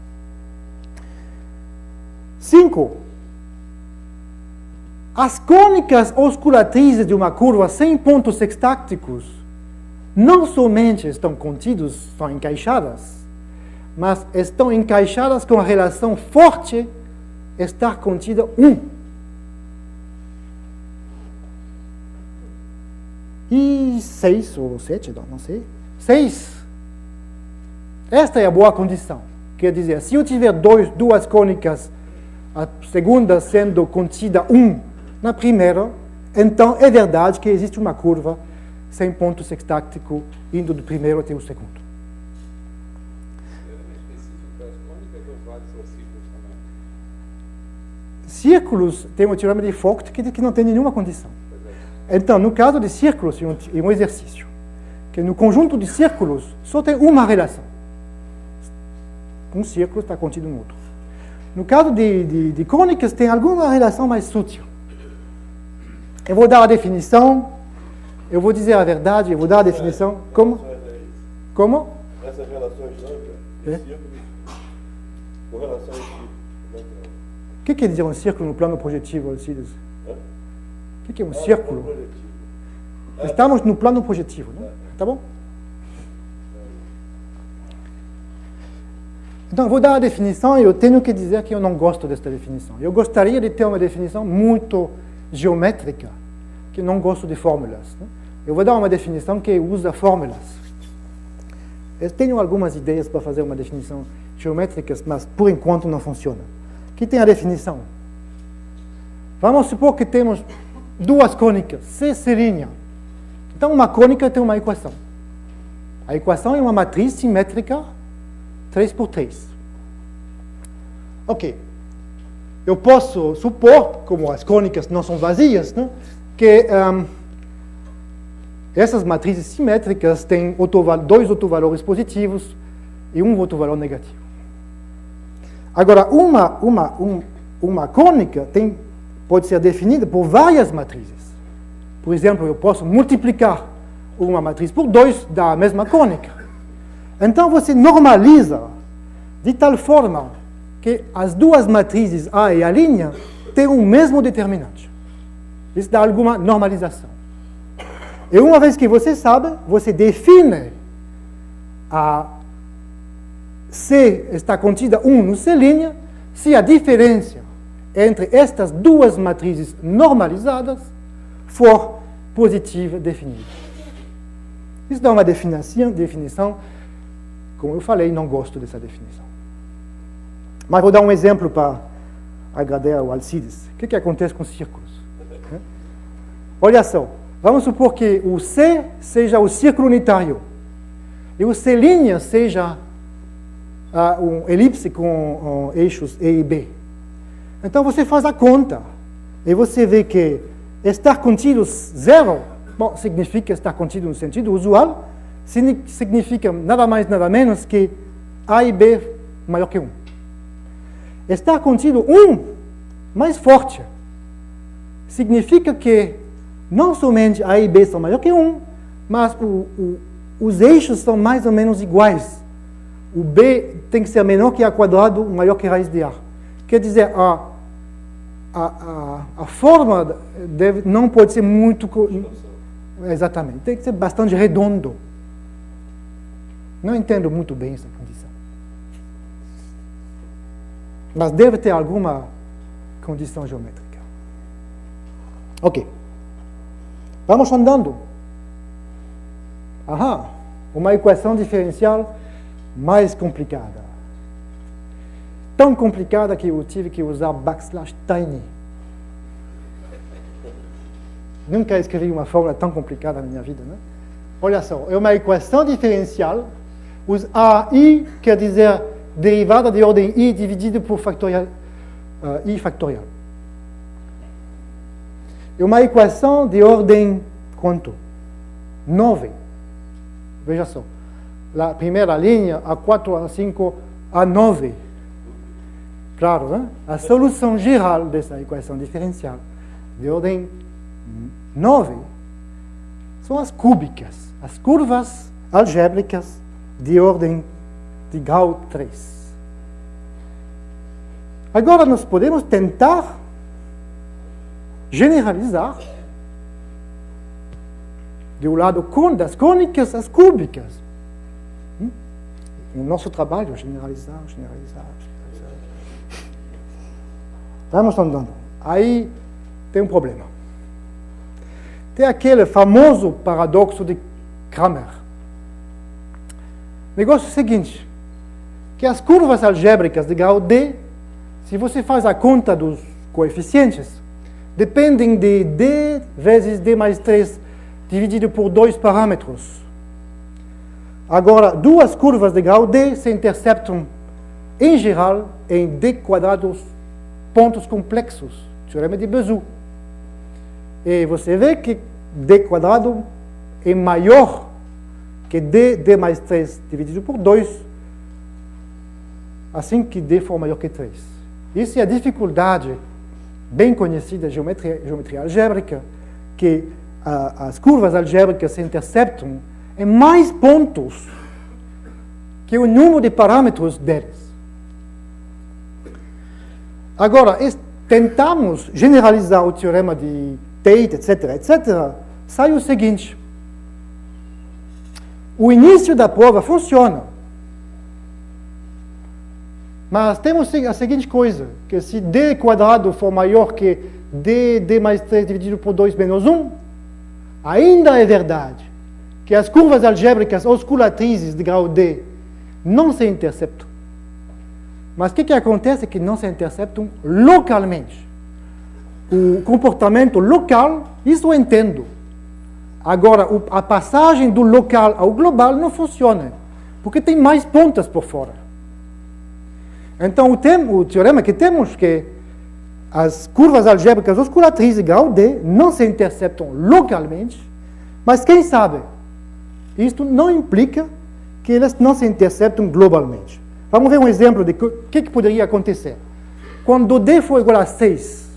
5. As cônicas osculatrizes de uma curva sem pontos sextácticos não somente estão contidos, são encaixadas, mas estão encaixadas com a relação forte estar contida 1. E 6 ou 7, não sei. 6. Esta é a boa condição. Quer dizer, se eu tiver duas cônicas, a segunda sendo contida 1 na primeira, então é verdade que existe uma curva sem ponto sextáctico indo do primeiro até o segundo. Círculos tem um teorema de Vogt que diz que não tem nenhuma condição. Então, no caso de círculos, é um exercício. Que no conjunto de círculos só tem uma relação. Um círculo está contido no outro. No caso de cônicas, tem alguma relação mais sutil. Eu vou dar a definição, eu vou dizer a verdade, eu vou dar a definição. Como? Como? Essas relações de círculos com relação a círculos. O que quer dizer um círculo no plano projetivo, Alcides? O que é um círculo? Estamos no plano projetivo, não? Tá bom? Então, eu vou dar a definição e eu tenho que dizer que eu não gosto desta definição. Eu gostaria de ter uma definição muito geométrica, que não gosto de fórmulas. Né? Eu vou dar uma definição que usa fórmulas. Eu tenho algumas ideias para fazer uma definição geométrica, mas por enquanto não funciona. Aqui tem a definição. Vamos supor que temos duas cônicas, C e Então, uma cônica tem uma equação. A equação é uma matriz simétrica 3 por 3. Ok. Eu posso supor, como as cônicas não são vazias, né, que essas matrizes simétricas têm dois autovalores positivos e um autovalor negativo. Agora, uma cônica pode ser definida por várias matrizes. Por exemplo, eu posso multiplicar uma matriz por 2 da mesma cônica. Então, você normaliza de tal forma que as duas matrizes A e A' têm o mesmo determinante. Isso dá alguma normalização. E uma vez que você sabe, você define a C está contida 1 no C', se a diferença entre estas duas matrizes normalizadas for positiva definida. Isso dá uma definição, como eu falei, não gosto dessa definição. Mas vou dar um exemplo para agradar ao Alcides. O que acontece com círculos? Olha só, vamos supor que o C seja o círculo unitário e o C' seja um elipse com eixos E e B. Então você faz a conta e você vê que estar contido zero, bom, significa estar contido no sentido usual, significa nada mais, nada menos que A e B maior que 1. Estar contido 1 mais forte significa que não somente A e B são maior que 1, mas os eixos são mais ou menos iguais. O B tem que ser menor que A quadrado, maior que raiz de A. Quer dizer, a forma não pode ser muito... Exatamente, tem que ser bastante redondo. Não entendo muito bem essa condição. Mas deve ter alguma condição geométrica. Ok. Vamos andando. Uma equação diferencial mais complicada. Tão complicada que eu tive que usar \tiny. Nunca escrevi uma fórmula tão complicada na minha vida, né? Olha só, é uma equação diferencial. Os AI quer dizer derivada de ordem I dividido por factorial, I factorial. É uma equação de ordem quanto? 9. Veja só. A primeira linha, A4, A5, A9. Claro, né? A solução geral dessa equação diferencial de ordem 9 são as cúbicas, as curvas algébricas de ordem de grau 3. Agora nós podemos tentar generalizar do lado das cônicas às cúbicas. O nosso trabalho é generalizar. Vamos andando. Aí tem um problema. Tem aquele famoso paradoxo de Cramer. O negócio é o seguinte, que as curvas algébricas de grau D, se você faz a conta dos coeficientes, dependem de D vezes D mais 3 dividido por 2 parâmetros. Agora, duas curvas de grau D se interceptam, em geral, em D quadrados pontos complexos, teorema de Bezout. E você vê que D quadrado é maior que D mais 3 dividido por 2, assim que D for maior que 3. Isso é a dificuldade bem conhecida da geometria algébrica, que as curvas algébricas se interceptam em mais pontos que o número de parâmetros deles. Agora, tentamos generalizar o teorema de Tate, etc. Sai o seguinte. O início da prova funciona. Mas temos a seguinte coisa, que se d quadrado for maior que d mais 3 dividido por 2 menos 1, ainda é verdade que as curvas algébricas osculatrizes de grau D não se interceptam. Mas o que acontece é que não se interceptam localmente. O comportamento local, isso eu entendo. Agora, a passagem do local ao global não funciona, porque tem mais pontas por fora. Então, o teorema que temos que as curvas algébricas osculatrizes de grau D não se interceptam localmente, mas quem sabe, isto não implica que elas não se interceptam globalmente. Vamos ver um exemplo de o que poderia acontecer. Quando D for igual a 6,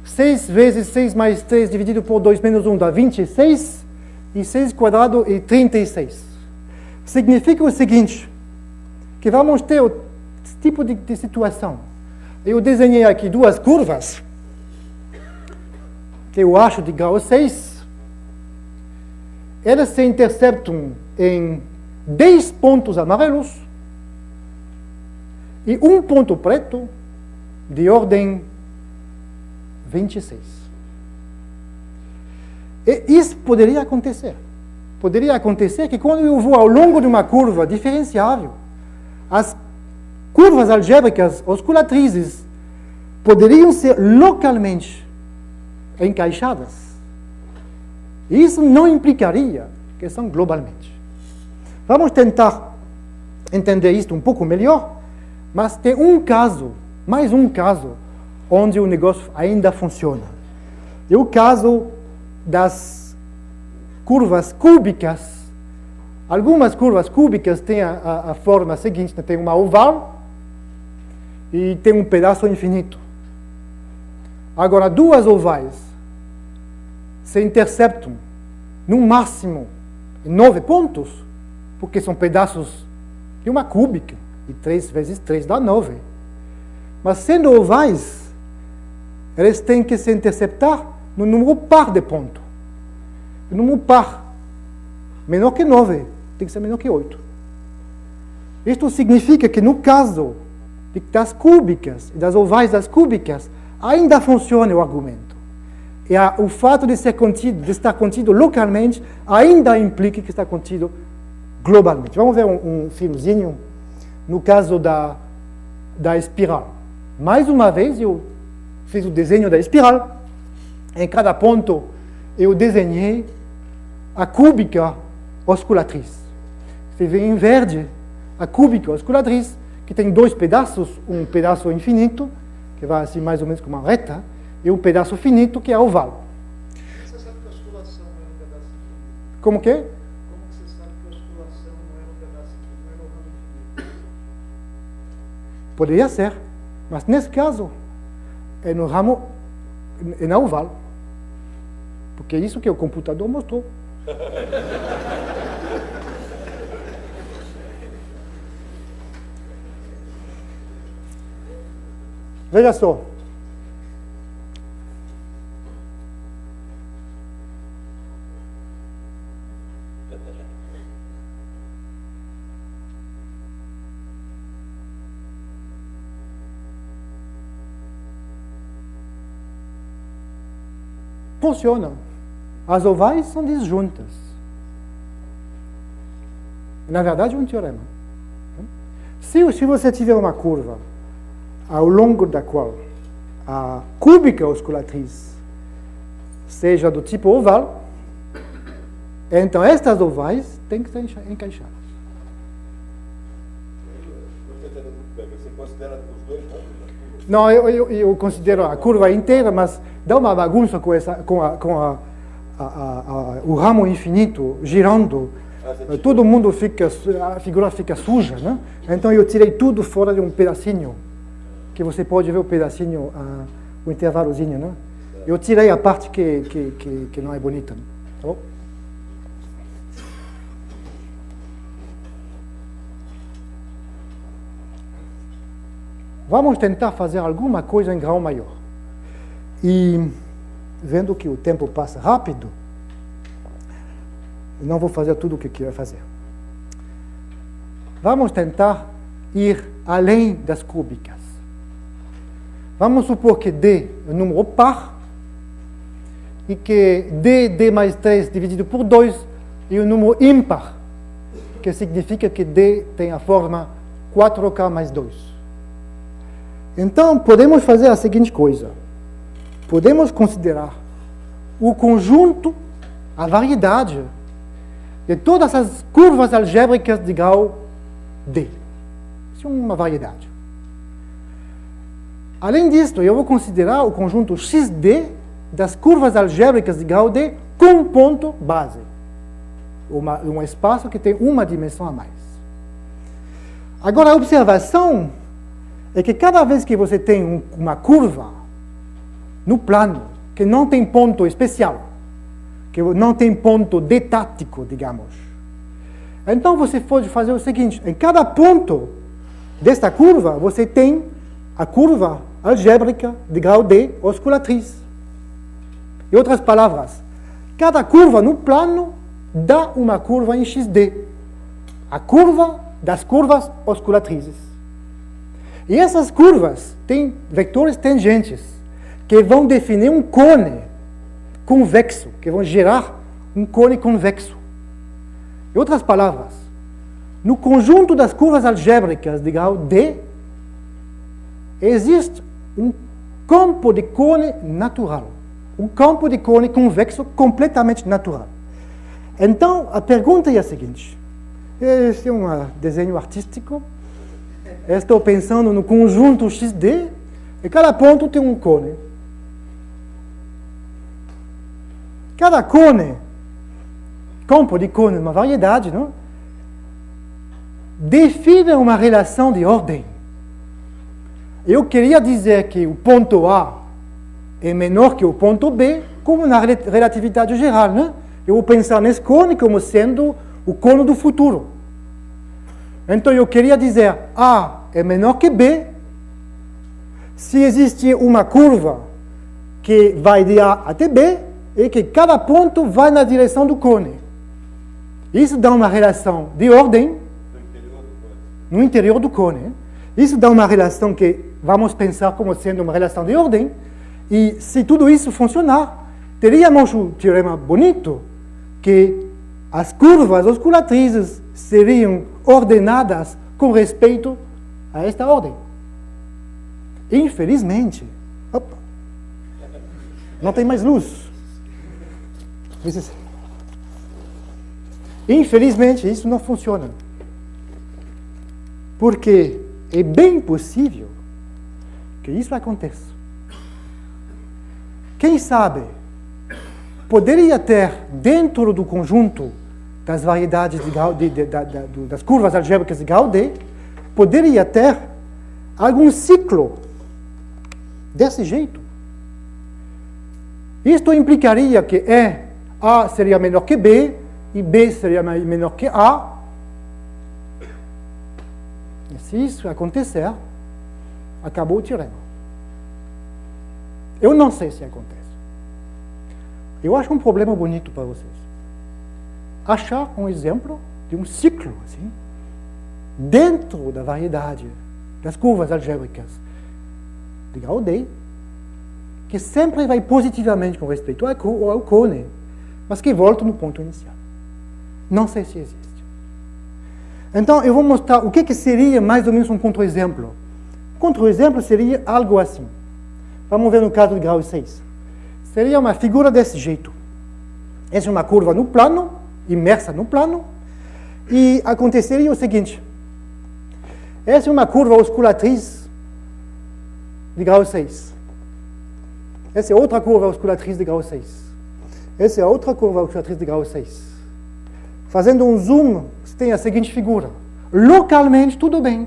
6 vezes 6 mais 3 dividido por 2 menos 1 dá 26, e 6 quadrado é 36. Significa o seguinte, que vamos ter esse tipo de situação. Eu desenhei aqui duas curvas, que eu acho de grau 6. Elas se interceptam em 10 pontos amarelos e um ponto preto de ordem 26. E isso poderia acontecer. Poderia acontecer que quando eu vou ao longo de uma curva diferenciável, as curvas algébricas osculatrizes poderiam ser localmente encaixadas. Isso não implicaria que são globalmente. Vamos tentar entender isto um pouco melhor, mas tem um caso, mais um caso, onde o negócio ainda funciona. É o caso das curvas cúbicas. Algumas curvas cúbicas têm a forma seguinte, tem uma oval e tem um pedaço infinito. Agora, duas ovais se interceptam no máximo em 9 pontos, porque são pedaços de uma cúbica, e 3 vezes 3 dá 9. Mas sendo ovais, eles têm que se interceptar no número par de pontos. O número par, menor que 9, tem que ser menor que 8. Isto significa que no caso das cúbicas e das ovais das cúbicas, ainda funciona o argumento. E o fato de estar contido localmente, ainda implica que está contido globalmente. Vamos ver um filmezinho no caso da espiral. Mais uma vez, eu fiz o desenho da espiral. Em cada ponto, eu desenhei a cúbica osculatriz. Você vê em verde a cúbica osculatriz, que tem 2 pedaços, um pedaço infinito, que vai assim mais ou menos como uma reta, e um pedaço finito, que é oval. Você sabe que a osculação não é um pedaço infinito? Como que? Como você sabe que a osculação não é um pedaço infinito, não é no ramo infinito? Poderia ser, mas nesse caso, é no ramo, é na oval. Porque é isso que o computador mostrou. Veja só. Funciona. As ovais são disjuntas. Na verdade, é um teorema. Se você tiver uma curva ao longo da qual a cúbica osculatriz seja do tipo oval, então estas ovais têm que ser encaixadas. Você considera os dois pontos? Não, eu considero a curva inteira, mas dá uma bagunça com o ramo infinito girando. Todo mundo a figura fica suja, né? Então eu tirei tudo fora de um pedacinho, que você pode ver o pedacinho, o intervalozinho, né? Eu tirei a parte que não é bonita, né? Tá bom? Vamos tentar fazer alguma coisa em grau maior. E, vendo que o tempo passa rápido, não vou fazer tudo o que quero fazer. Vamos tentar ir além das cúbicas. Vamos supor que D é um número par e que D mais 3 dividido por 2 é um número ímpar, que significa que D tem a forma 4K mais 2. Então, podemos fazer a seguinte coisa. Podemos considerar o conjunto, a variedade de todas as curvas algébricas de grau D. Isso é uma variedade. Além disso, eu vou considerar o conjunto XD das curvas algébricas de grau D com um ponto base. Um espaço que tem uma dimensão a mais. Agora, a observação é que cada vez que você tem uma curva no plano que não tem ponto especial, que não tem ponto detático, digamos, então você pode fazer o seguinte: em cada ponto desta curva, você tem a curva algébrica de grau D osculatriz. Em outras palavras, cada curva no plano dá uma curva em XD, a curva das curvas osculatrizes. E essas curvas têm vetores tangentes, que vão definir um cone convexo, que vão gerar um cone convexo. Em outras palavras, no conjunto das curvas algébricas de grau D, existe um campo de cone natural, um campo de cone convexo completamente natural. Então, a pergunta é a seguinte. Esse é um desenho artístico. Estou pensando no conjunto XD, e cada ponto tem um cone. Cada cone, campo de cone, uma variedade, não? Define uma relação de ordem. Eu queria dizer que o ponto A é menor que o ponto B, como na relatividade geral, né? Eu vou pensar nesse cone como sendo o cone do futuro. Então eu queria dizer A é menor que B se existe uma curva que vai de A até B e que cada ponto vai na direção do cone. Isso dá uma relação de ordem no interior do cone. Isso dá uma relação que vamos pensar como sendo uma relação de ordem, e se tudo isso funcionar, teríamos um teorema bonito que as curvas osculatrizes seriam ordenadas com respeito a esta ordem. Infelizmente, não tem mais luz. Infelizmente, isso não funciona. Porque é bem possível que isso aconteça. Quem sabe, poderia ter, dentro do conjunto das variedades das curvas algébricas de grau D, poderia ter algum ciclo desse jeito. Isto implicaria que A seria menor que B, e B seria menor que A. E se isso acontecer, acabou o teorema. Eu não sei se acontece. Eu acho um problema bonito para vocês. Achar um exemplo de um ciclo, assim, dentro da variedade das curvas algébricas de grau D, que sempre vai positivamente com respeito ao cone, mas que volta no ponto inicial. Não sei se existe. Então, eu vou mostrar o que seria mais ou menos um contra-exemplo. Contra-exemplo seria algo assim. Vamos ver no caso de grau 6. Seria uma figura desse jeito. Essa é uma curva no plano, imersa no plano, e aconteceria o seguinte. Essa é uma curva osculatriz de grau 6. Essa é outra curva osculatriz de grau 6. Essa é outra curva osculatriz de grau 6. Fazendo um zoom, você tem a seguinte figura. Localmente, tudo bem.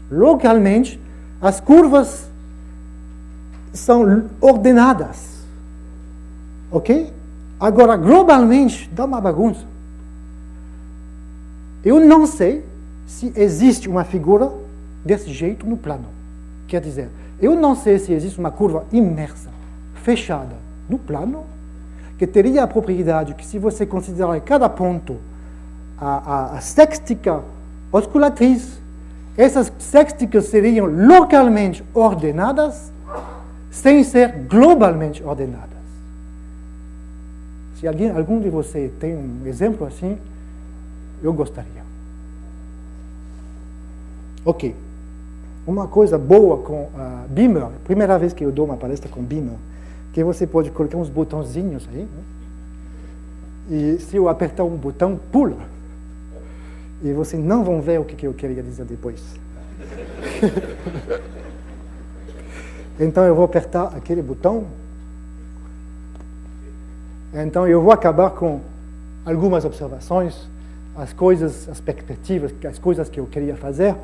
Localmente, as curvas são ordenadas. Ok? Agora, globalmente, dá uma bagunça. Eu não sei se existe uma figura desse jeito no plano. Quer dizer, eu não sei se existe uma curva imersa, fechada, no plano, que teria a propriedade que, se você considerar cada ponto a sextica osculatriz, essas sexticas seriam localmente ordenadas sem ser globalmente ordenadas. Se algum de vocês tem um exemplo assim, eu gostaria. Ok. Uma coisa boa com a Beamer, primeira vez que eu dou uma palestra com Beamer, que você pode colocar uns botãozinhos aí, né? E se eu apertar um botão, pula. E vocês não vão ver o que eu queria dizer depois. Então eu vou apertar aquele botão. Então eu vou acabar com algumas observações, as coisas, as perspectivas, as coisas que eu queria fazer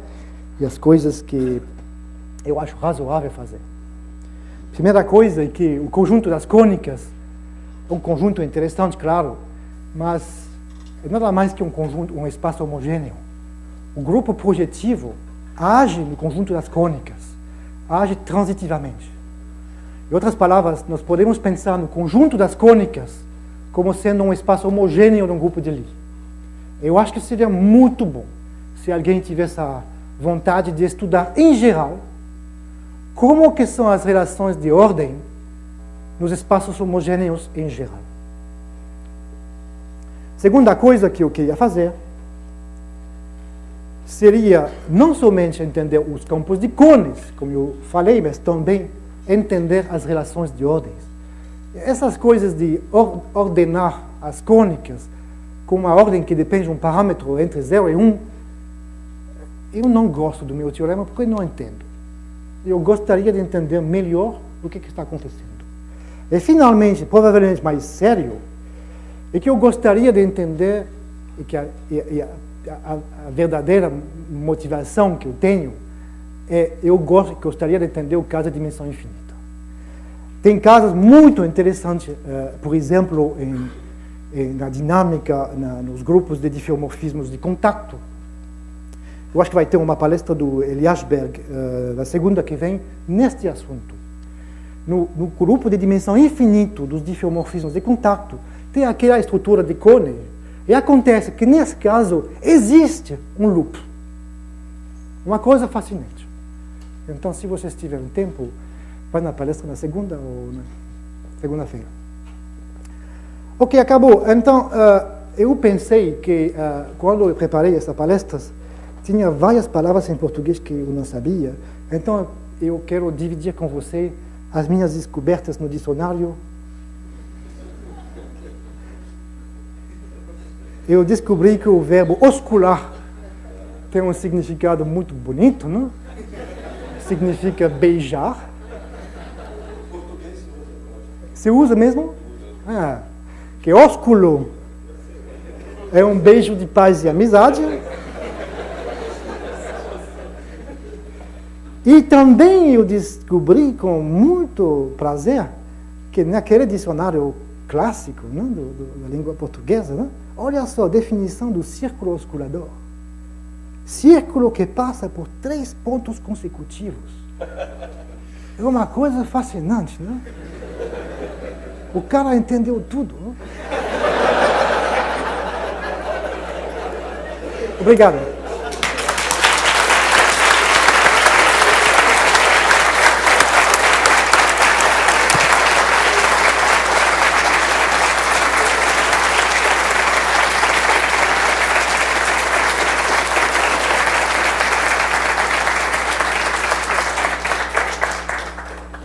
e as coisas que eu acho razoável fazer. Primeira coisa é que o conjunto das cônicas é um conjunto interessante, claro, mas é nada mais que um conjunto, um espaço homogêneo. O grupo projetivo age no conjunto das cônicas, age transitivamente. Em outras palavras, nós podemos pensar no conjunto das cônicas como sendo um espaço homogêneo num grupo de Lie. Eu acho que seria muito bom se alguém tivesse a vontade de estudar, em geral, como que são as relações de ordem nos espaços homogêneos em geral. Segunda coisa que eu queria fazer seria não somente entender os campos de cones, como eu falei, mas também entender as relações de ordens. Essas coisas de ordenar as cônicas com uma ordem que depende de um parâmetro entre 0 e 1, eu não gosto do meu teorema porque eu não entendo. Eu gostaria de entender melhor o que está acontecendo. E, finalmente, provavelmente mais sério, é que eu gostaria de entender e que a verdadeira motivação que eu tenho é eu gostaria de entender o caso da dimensão infinita. Tem casos muito interessantes, por exemplo, na dinâmica, nos grupos de diffeomorfismos de contato. Eu acho que vai ter uma palestra do Eliasberg, na segunda que vem, neste assunto. No grupo de dimensão infinita dos diffeomorfismos de contato, tem aquela estrutura de cone, e acontece que, nesse caso, existe um loop. Uma coisa fascinante. Então, se vocês tiverem tempo, vai na palestra na segunda ou na segunda-feira. Ok, acabou. Então, eu pensei que, quando eu preparei essa palestra, tinha várias palavras em português que eu não sabia. Então, eu quero dividir com você as minhas descobertas no dicionário. Eu descobri que o verbo oscular tem um significado muito bonito, não? Significa beijar. Você usa mesmo? Que ósculo é um beijo de paz e amizade. E também eu descobri com muito prazer que naquele dicionário clássico, né, da língua portuguesa, né, olha só a definição do círculo osculador. Círculo que passa por 3 pontos consecutivos. É uma coisa fascinante, né? O cara entendeu tudo. Né? Obrigado.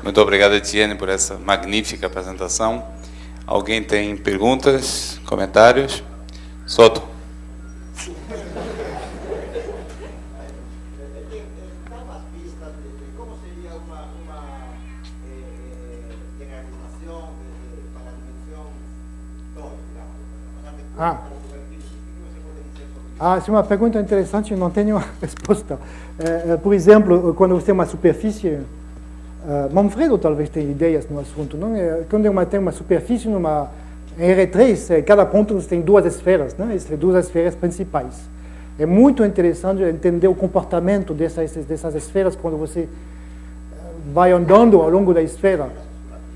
Muito obrigado, Etienne, por essa magnífica apresentação. Alguém tem perguntas, comentários? Soto. Dá umas pistas de como seria uma generalização para a dimensão 2, digamos. Essa é uma pergunta interessante, eu não tenho a resposta. Por exemplo, quando você tem uma superfície, Manfredo talvez tenha ideias no assunto, não? Quando tem uma superfície em R3, cada ponto tem 2 esferas, né? Essas 2 esferas principais. É muito interessante entender o comportamento dessas esferas quando você vai andando ao longo da esfera.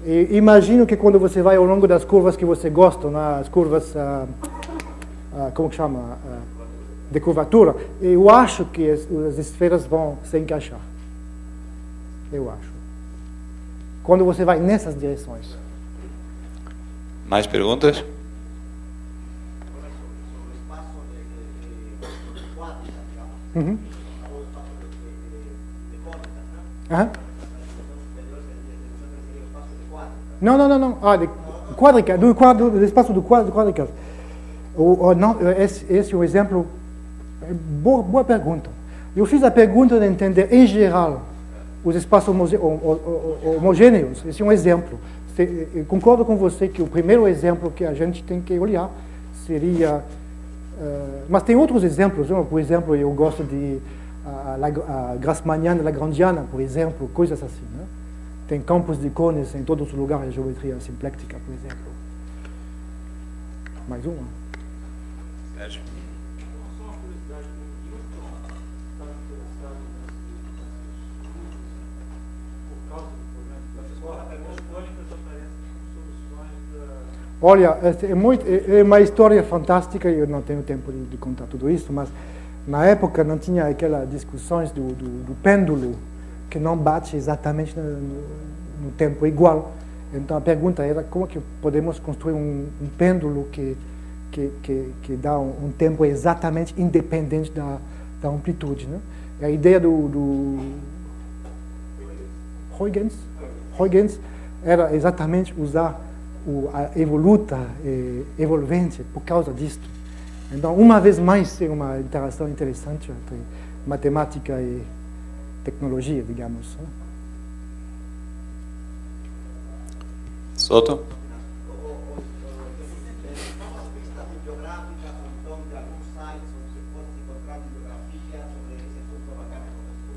E imagino que quando você vai ao longo das curvas que você gosta, as curvas, como que chama? de curvatura, eu acho que as esferas vão se encaixar. Eu acho. Quando você vai nessas direções. Mais perguntas? Sobre o espaço de quadras, digamos, Uhum. ou o espaço de córdicas, né? Aham. Seria o espaço de quadras. Não. Ah, de quádrica, do espaço do quádricas. Não, esse é um exemplo. Boa pergunta. Eu fiz a pergunta de entender, em geral, os espaços homogêneos. Esse é um exemplo. Eu concordo com você que o primeiro exemplo que a gente tem que olhar seria... mas tem outros exemplos. Por exemplo, eu gosto de a Grassmanniana, Lagrangiana, por exemplo, coisas assim. Né? Tem campos de cones em todos os lugares, a geometria simpléctica, por exemplo. Mais uma. Sérgio. Só uma curiosidade, o Newton estava interessado nesses estudos por causa do problema das cordas tônicas aparecem como soluções da... Olha, é uma história fantástica, eu não tenho tempo de contar tudo isso, mas na época não tinha aquelas discussões do pêndulo, que não bate exatamente no tempo igual. Então a pergunta era como que podemos construir um pêndulo que dá um tempo exatamente independente da amplitude. Né? E a ideia do Huygens era exatamente usar a evoluta evolvente por causa disso. Então, uma vez mais, é uma interação interessante entre matemática e tecnologia, digamos. Soto?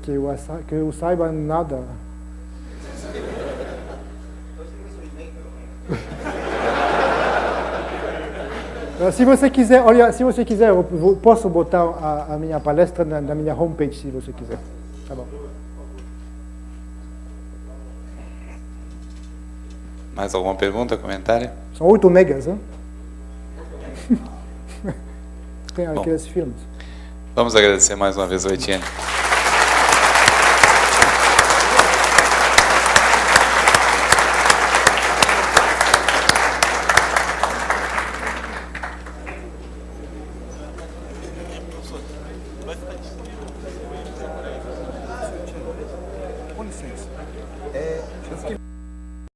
Que eu saiba nada. Se você quiser, olha, se você quiser, eu posso botar a minha palestra na minha homepage, se você quiser. Tá bom. Mais alguma pergunta, comentário? São 8 megas, hein? Tem aqueles filmes. Vamos agradecer mais uma vez ao Etienne.